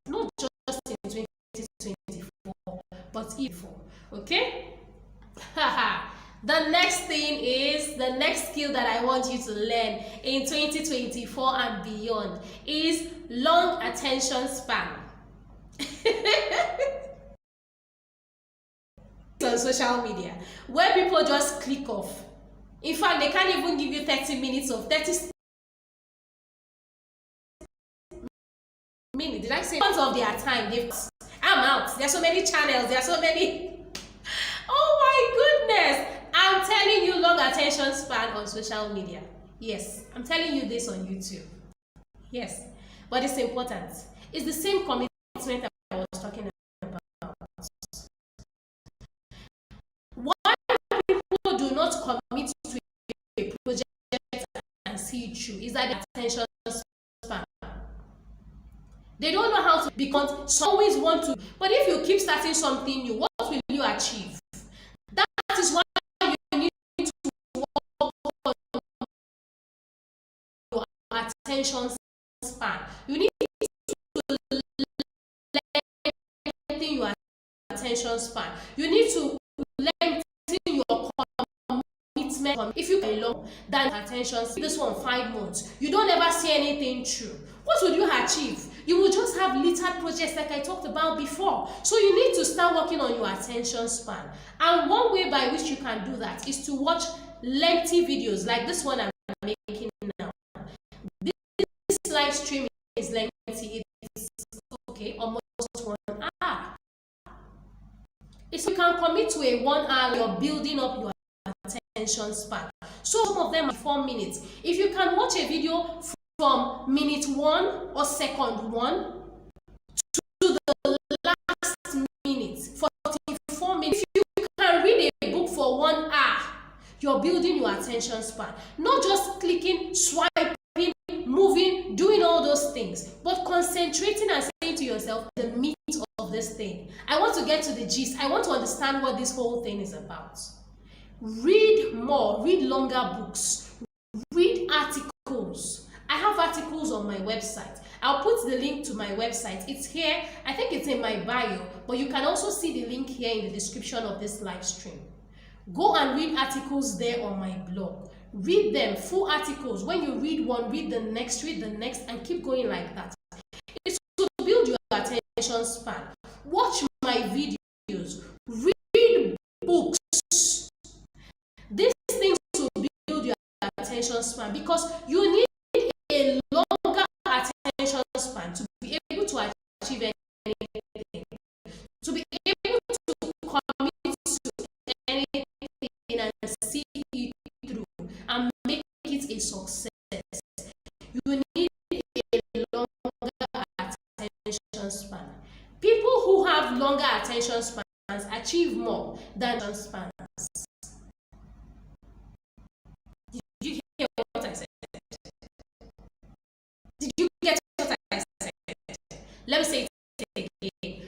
Not just in 2024, but even before. Okay? The next thing is, the next skill that I want you to learn in 2024 and beyond is long attention span. On social media, where people just click off. In fact, they can't even give you 30 minutes of 30 minutes. Did I say months of their time? I'm out. There are so many channels. There are so many. Oh my goodness. I'm telling you, long attention span on social media. Yes, I'm telling you this on YouTube. Yes, but it's important. It's the same commitment that I was talking about. Why people do not commit to a project and see it through is that the attention span. They don't know how to, because some always want to. But if you keep starting something new, what will you achieve? That is why you need to work on your attention span. You need to lengthen your attention span. You need to lengthen your commitment commitment. If you can long than attention, this one 5 months, you don't ever see anything through, what would you achieve? You will just have littered projects like I talked about before. So you need to start working on your attention span. And one way by which you can do that is to watch lengthy videos like this one I'm making now. This live stream is lengthy. It's okay, almost 1 hour. If you can commit to a 1 hour, you're building up your attention span. So some of them are 4 minutes. If you can watch a video from minute 1 or second 1 to the last minute, 44 minutes, if you can read a book for 1 hour, you're building your attention span. Not just clicking, swiping, moving, doing all those things, but concentrating and saying to yourself, the meat of this thing. I want to get to the gist. I want to understand what this whole thing is about. Read more, read longer books, read articles. I have articles on my website. I'll put the link to my website. It's here. I think it's in my bio, but you can also see the link here in the description of this live stream. Go and read articles there on my blog. Read them, full articles. When you read one, read the next, and keep going like that. It's to build your attention span. Watch my videos. Read books. These things will build your attention span because you need a longer attention span to be able to achieve anything, to be able to commit to anything and see it through and make it a success. You need a longer attention span. People who have longer attention spans achieve more than spans. Did you hear what I said? Did you get what I said? Let me say it again.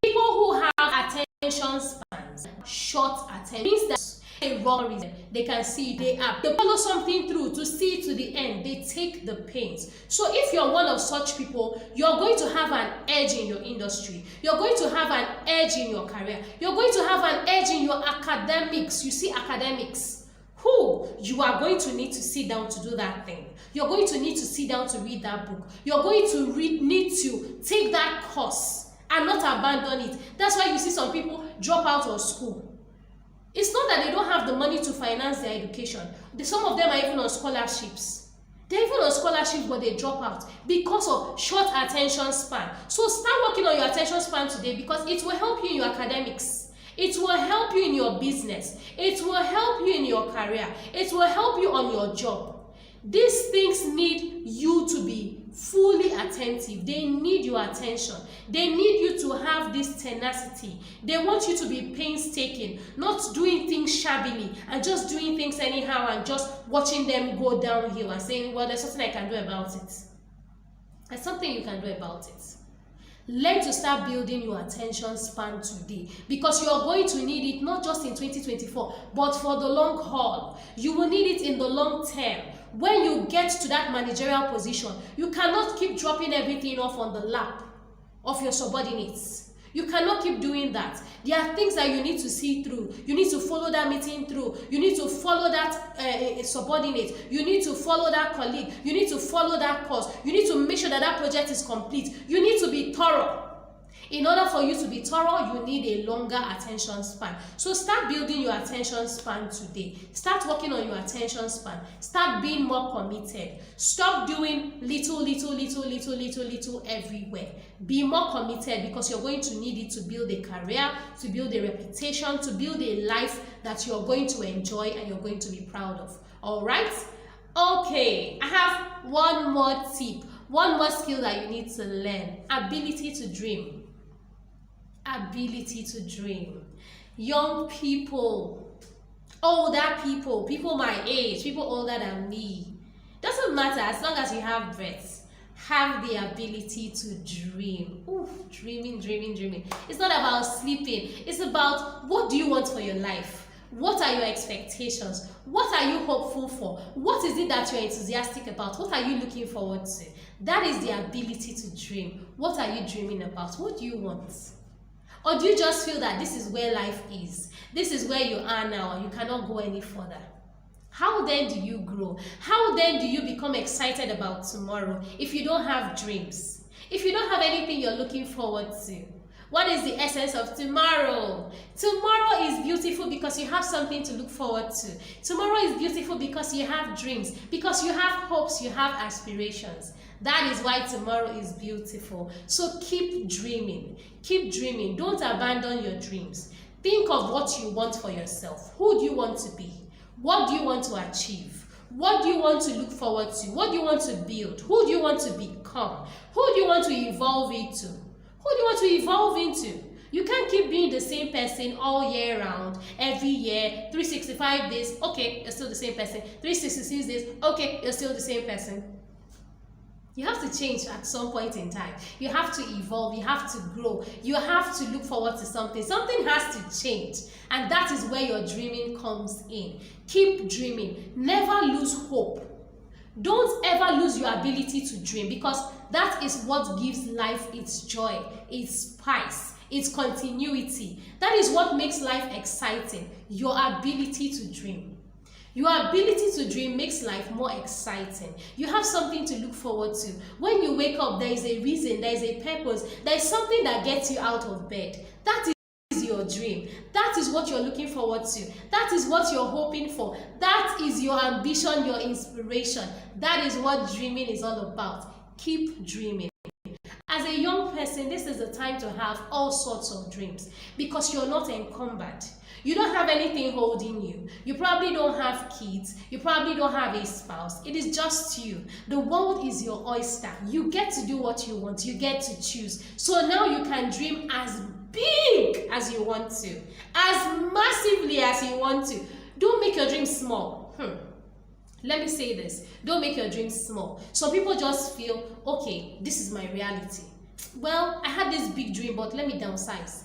People who have attention spans, short attention, means that a wrong reason. They can see they follow something through to see it to the end. They take the pains. So if you're one of such people, you're going to have an edge in your industry. You're going to have an edge in your career. You're going to have an edge in your academics. You see, academics. You are going to need to sit down to do that thing. You're going to need to sit down to read that book. You're going to need to take that course and not abandon it. That's why you see some people drop out of school. It's not that they don't have the money to finance their education. Some of them are even on scholarships. They're even on scholarships, but they drop out because of short attention span. So start working on your attention span today because it will help you in your academics. It will help you in your business. It will help you in your career. It will help you on your job. These things need you to be fully attentive. They need your attention. They need you to have this tenacity. They want you to be painstaking, not doing things shabbily and just doing things anyhow and just watching them go downhill and saying, well, there's something I can do about it. There's something you can do about it. Learn to start building your attention span today because you're going to need it not just in 2024 but for the long haul. You will need it in the long term. When you get to that managerial position, you cannot keep dropping everything off on the lap of your subordinates. You cannot keep doing that. There are things that you need to see through. You need to follow that meeting through. You need to follow that subordinate. You need to follow that colleague. You need to follow that course. You need to make sure that that project is complete. You need to be thorough. In order for you to be thorough, you need a longer attention span. So start building your attention span today. Start working on your attention span. Start being more committed. Stop doing little everywhere. Be more committed because you're going to need it to build a career, to build a reputation, to build a life that you're going to enjoy and you're going to be proud of. All right? Okay, I have one more tip, one more skill that you need to learn. Ability to dream. Ability to dream. Young people, older people, people my age, people older than me, doesn't matter as long as you have breath, have the ability to dream. Ooh, dreaming. It's not about sleeping. It's about what do you want for your life? What are your expectations? What are you hopeful for? What is it that you're enthusiastic about? What are you looking forward to? That is the ability to dream. What are you dreaming about? What do you want? Or do you just feel that this is where life is? This is where you are now and you cannot go any further? How then do you grow? How then do you become excited about tomorrow if you don't have dreams? If you don't have anything you're looking forward to? What is the essence of tomorrow? Tomorrow is beautiful because you have something to look forward to. Tomorrow is beautiful because you have dreams, because you have hopes, you have aspirations. That is why tomorrow is beautiful. So keep dreaming. Keep dreaming. Don't abandon your dreams. Think of what you want for yourself. Who do you want to be? What do you want to achieve? What do you want to look forward to? What do you want to build? Who do you want to become? Who do you want to evolve into? Who do you want to evolve into? You can't keep being the same person all year round, every year, 365 days, okay, you're still the same person. 366 days, okay, you're still the same person. You have to change at some point in time. You have to evolve, you have to grow, you have to look forward to something. Something has to change, and that is where your dreaming comes in. Keep dreaming. Never lose hope. Don't ever lose your ability to dream, because that is what gives life its joy, its spice, its continuity. That is what makes life exciting, your ability to dream. Your ability to dream makes life more exciting. You have something to look forward to. When you wake up, there is a reason, there is a purpose, there is something that gets you out of bed. That is your dream. That is what you're looking forward to. That is what you're hoping for. That is your ambition, your inspiration. That is what dreaming is all about. Keep dreaming. As a young person, this is the time to have all sorts of dreams, because you're not encumbered. You don't have anything holding you. You probably don't have kids. You probably don't have a spouse. It is just you. The world is your oyster. You get to do what you want. You get to choose. So now you can dream as big as you want to, as massively as you want to. Don't make your dreams small. Let me say this. Don't make your dreams small. Some people just feel, okay, this is my reality. Well, I had this big dream, but let me downsize.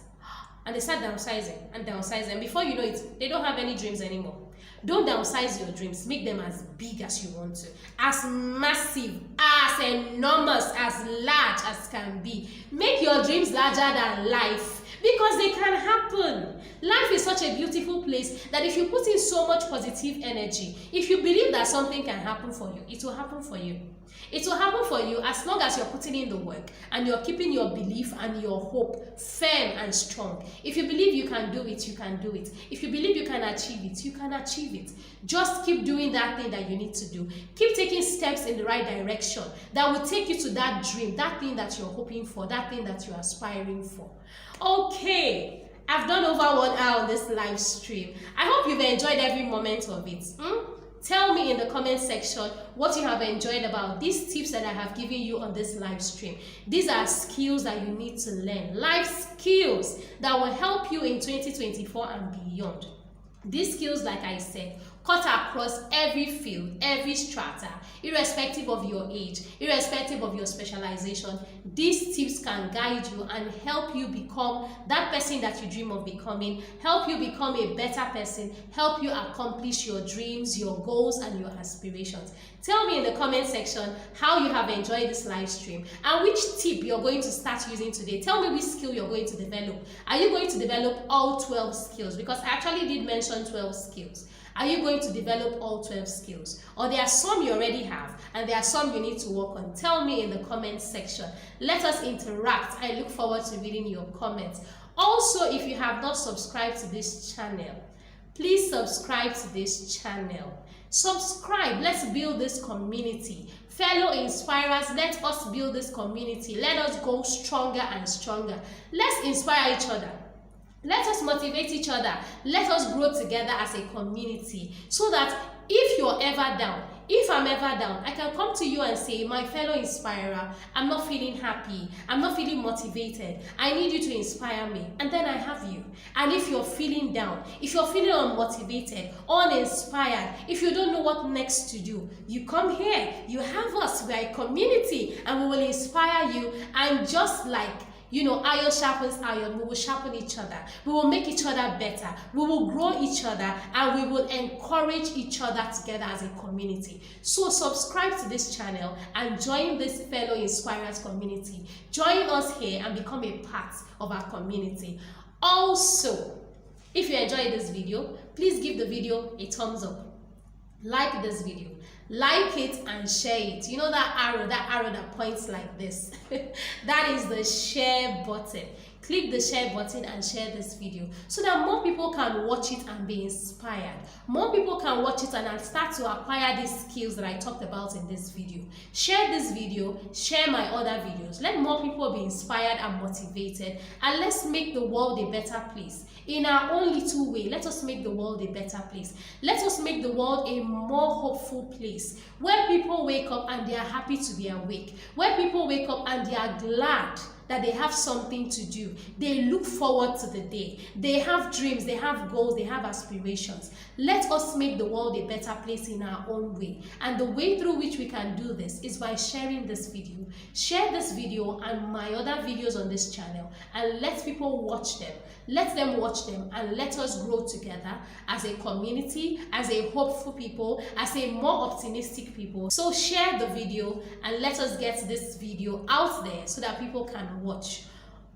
And they start downsizing and downsizing. And before you know it, they don't have any dreams anymore. Don't downsize your dreams. Make them as big as you want to. As massive, as enormous, as large as can be. Make your dreams larger than life, because they can happen. Life is such a beautiful place that if you put in so much positive energy, if you believe that something can happen for you, it will happen for you. It will happen for you as long as you're putting in the work and you're keeping your belief and your hope firm and strong. If you believe you can do it, you can do it. If you believe you can achieve it, you can achieve it. Just keep doing that thing that you need to do. Keep taking steps in the right direction that will take you to that dream, that thing that you're hoping for, that thing that you're aspiring for. Okay, I've done over 1 hour on this live stream. I hope you've enjoyed every moment of it. Tell me in the comment section what you have enjoyed about these tips that I have given you on this live stream. These are skills that you need to learn, life skills that will help you in 2024 and beyond. These skills, like I said, cut across every field, every strata, irrespective of your age, irrespective of your specialization. These tips can guide you and help you become that person that you dream of becoming, help you become a better person, help you accomplish your dreams, your goals, and your aspirations. Tell me in the comment section how you have enjoyed this live stream and which tip you're going to start using today. Tell me which skill you're going to develop. Are you going to develop all 12 skills? Because I actually did mention 12 skills. Are you going to develop all 12 skills? Or there are some you already have and there are some you need to work on? Tell me in the comment section. Let us interact. I look forward to reading your comments. Also, if you have not subscribed to this channel, please subscribe to this channel. Subscribe. Let's build this community. Fellow inspirers, let us build this community. Let us go stronger and stronger. Let's inspire each other. Let us motivate each other. Let us grow together as a community, so that if you're ever down, if I'm ever down, I can come to you and say, my fellow inspirer, I'm not feeling happy, I'm not feeling motivated, I need you to inspire me. And then I have you. And if you're feeling down, if you're feeling unmotivated, uninspired, if you don't know what next to do, you come here, you have us, we're a community, and we will inspire you. And just like, you know, iron sharpens iron, we will sharpen each other. We will make each other better. We will grow each other, and we will encourage each other together as a community. So subscribe to this channel and join this fellow inspirers community. Join us here and become a part of our community. Also, if you enjoyed this video, please give the video a thumbs up. like this video, like it and share it. You know that arrow that points like this? That is the share button. Click the share button and share this video so that more people can watch it and be inspired. More people can watch it and start to acquire these skills that I talked about in this video. Share this video, share my other videos. Let more people be inspired and motivated, and let's make the world a better place. In our own little way, let us make the world a better place. Let us make the world a more hopeful place, where people wake up and they are happy to be awake, where people wake up and they are glad that they have something to do. They look forward to the day. They have dreams, they have goals, they have aspirations. Let us make the world a better place in our own way. And the way through which we can do this is by sharing this video. Share this video and my other videos on this channel, and let people watch them. Let them watch them, and let us grow together as a community, as a hopeful people, as a more optimistic people. So share the video and let us get this video out there so that people can watch.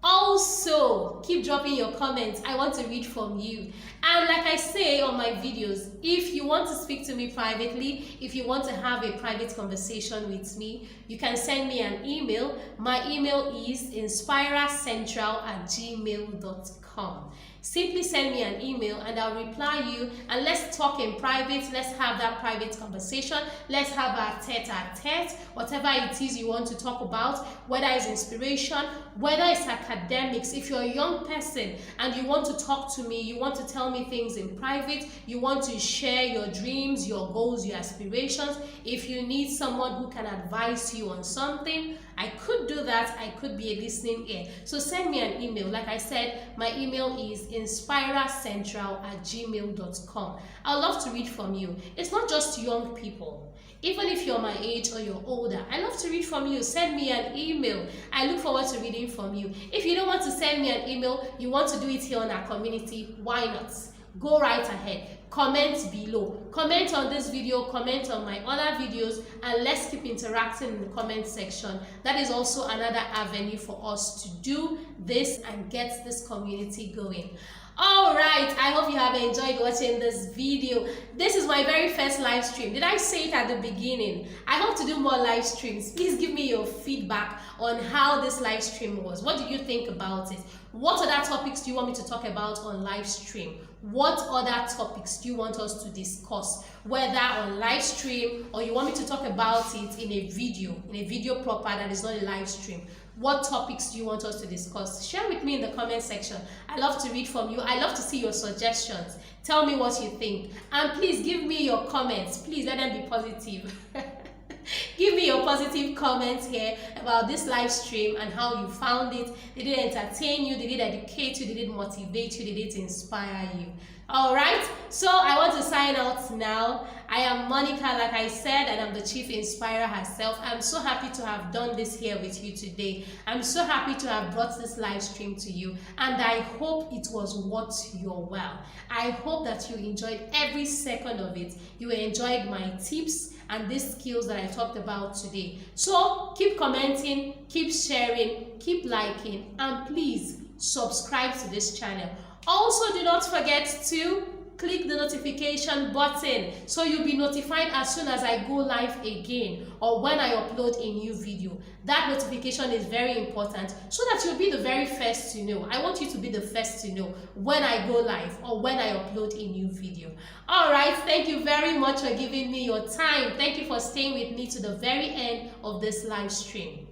Also, keep dropping your comments. I want to read from you. And like I say on my videos, if you want to speak to me privately, if you want to have a private conversation with me, you can send me an email. My email is inspiracentral@gmail.com. Simply send me an email and I'll reply you, and let's talk in private. Let's have that private conversation. Let's have a tete-a-tete, whatever it is you want to talk about, whether it's inspiration, whether it's academics. If you're a young person and you want to talk to me, you want to tell me things in private, you want to share your dreams, your goals, your aspirations, if you need someone who can advise you on something, I could do that. I could be a listening ear. So send me an email. Like I said, my email is inspiracentral@gmail.com. I'd love to read from you. It's not just young people. Even if you're my age or you're older, I love to read from you. Send me an email. I look forward to reading from you. If you don't want to send me an email, you want to do it here on our community, why not? Go right ahead. Comment below. Comment on this video, comment on my other videos, and let's keep interacting in the comment section. That is also another avenue for us to do this and get this community going. Alright, I hope you have enjoyed watching this video. This is my very first live stream. Did I say it at the beginning? I hope to do more live streams. Please give me your feedback on how this live stream was. What do you think about it? What other topics do you want me to talk about on live stream? What other topics do you want us to discuss? Whether on live stream or you want me to talk about it in a video proper that is not a live stream. What topics do you want us to discuss? Share with me in the comment section. I love to read from you. I love to see your suggestions. Tell me what you think. And please give me your comments. Please let them be positive. Give me your positive comments here about this live stream and how you found it. Did it entertain you? Did it educate you? Did it motivate you? Did it inspire you? Alright, so I want to sign out now. I am Monica, like I said, and I'm the Chief Inspirer herself. I'm so happy to have done this here with you today. I'm so happy to have brought this live stream to you, and I hope it was worth your while. I hope that you enjoyed every second of it. You enjoyed my tips and these skills that I talked about today. So keep commenting, keep sharing, keep liking, and please subscribe to this channel. Also, do not forget to click the notification button so you'll be notified as soon as I go live again or when I upload a new video. That notification is very important so that you'll be the very first to know. I want you to be the first to know when I go live or when I upload a new video. Alright, thank you very much for giving me your time. Thank you for staying with me to the very end of this live stream.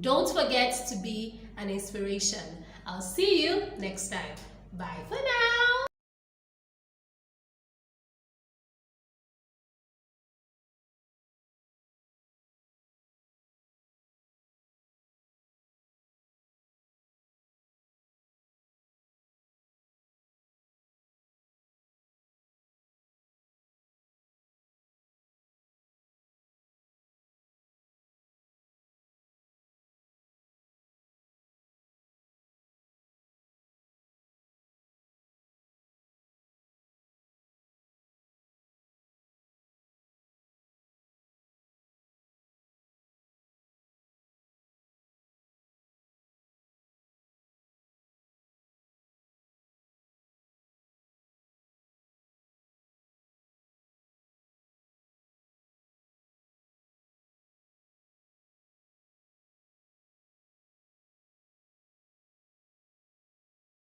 Don't forget to be an inspiration. I'll see you next time. Bye for now.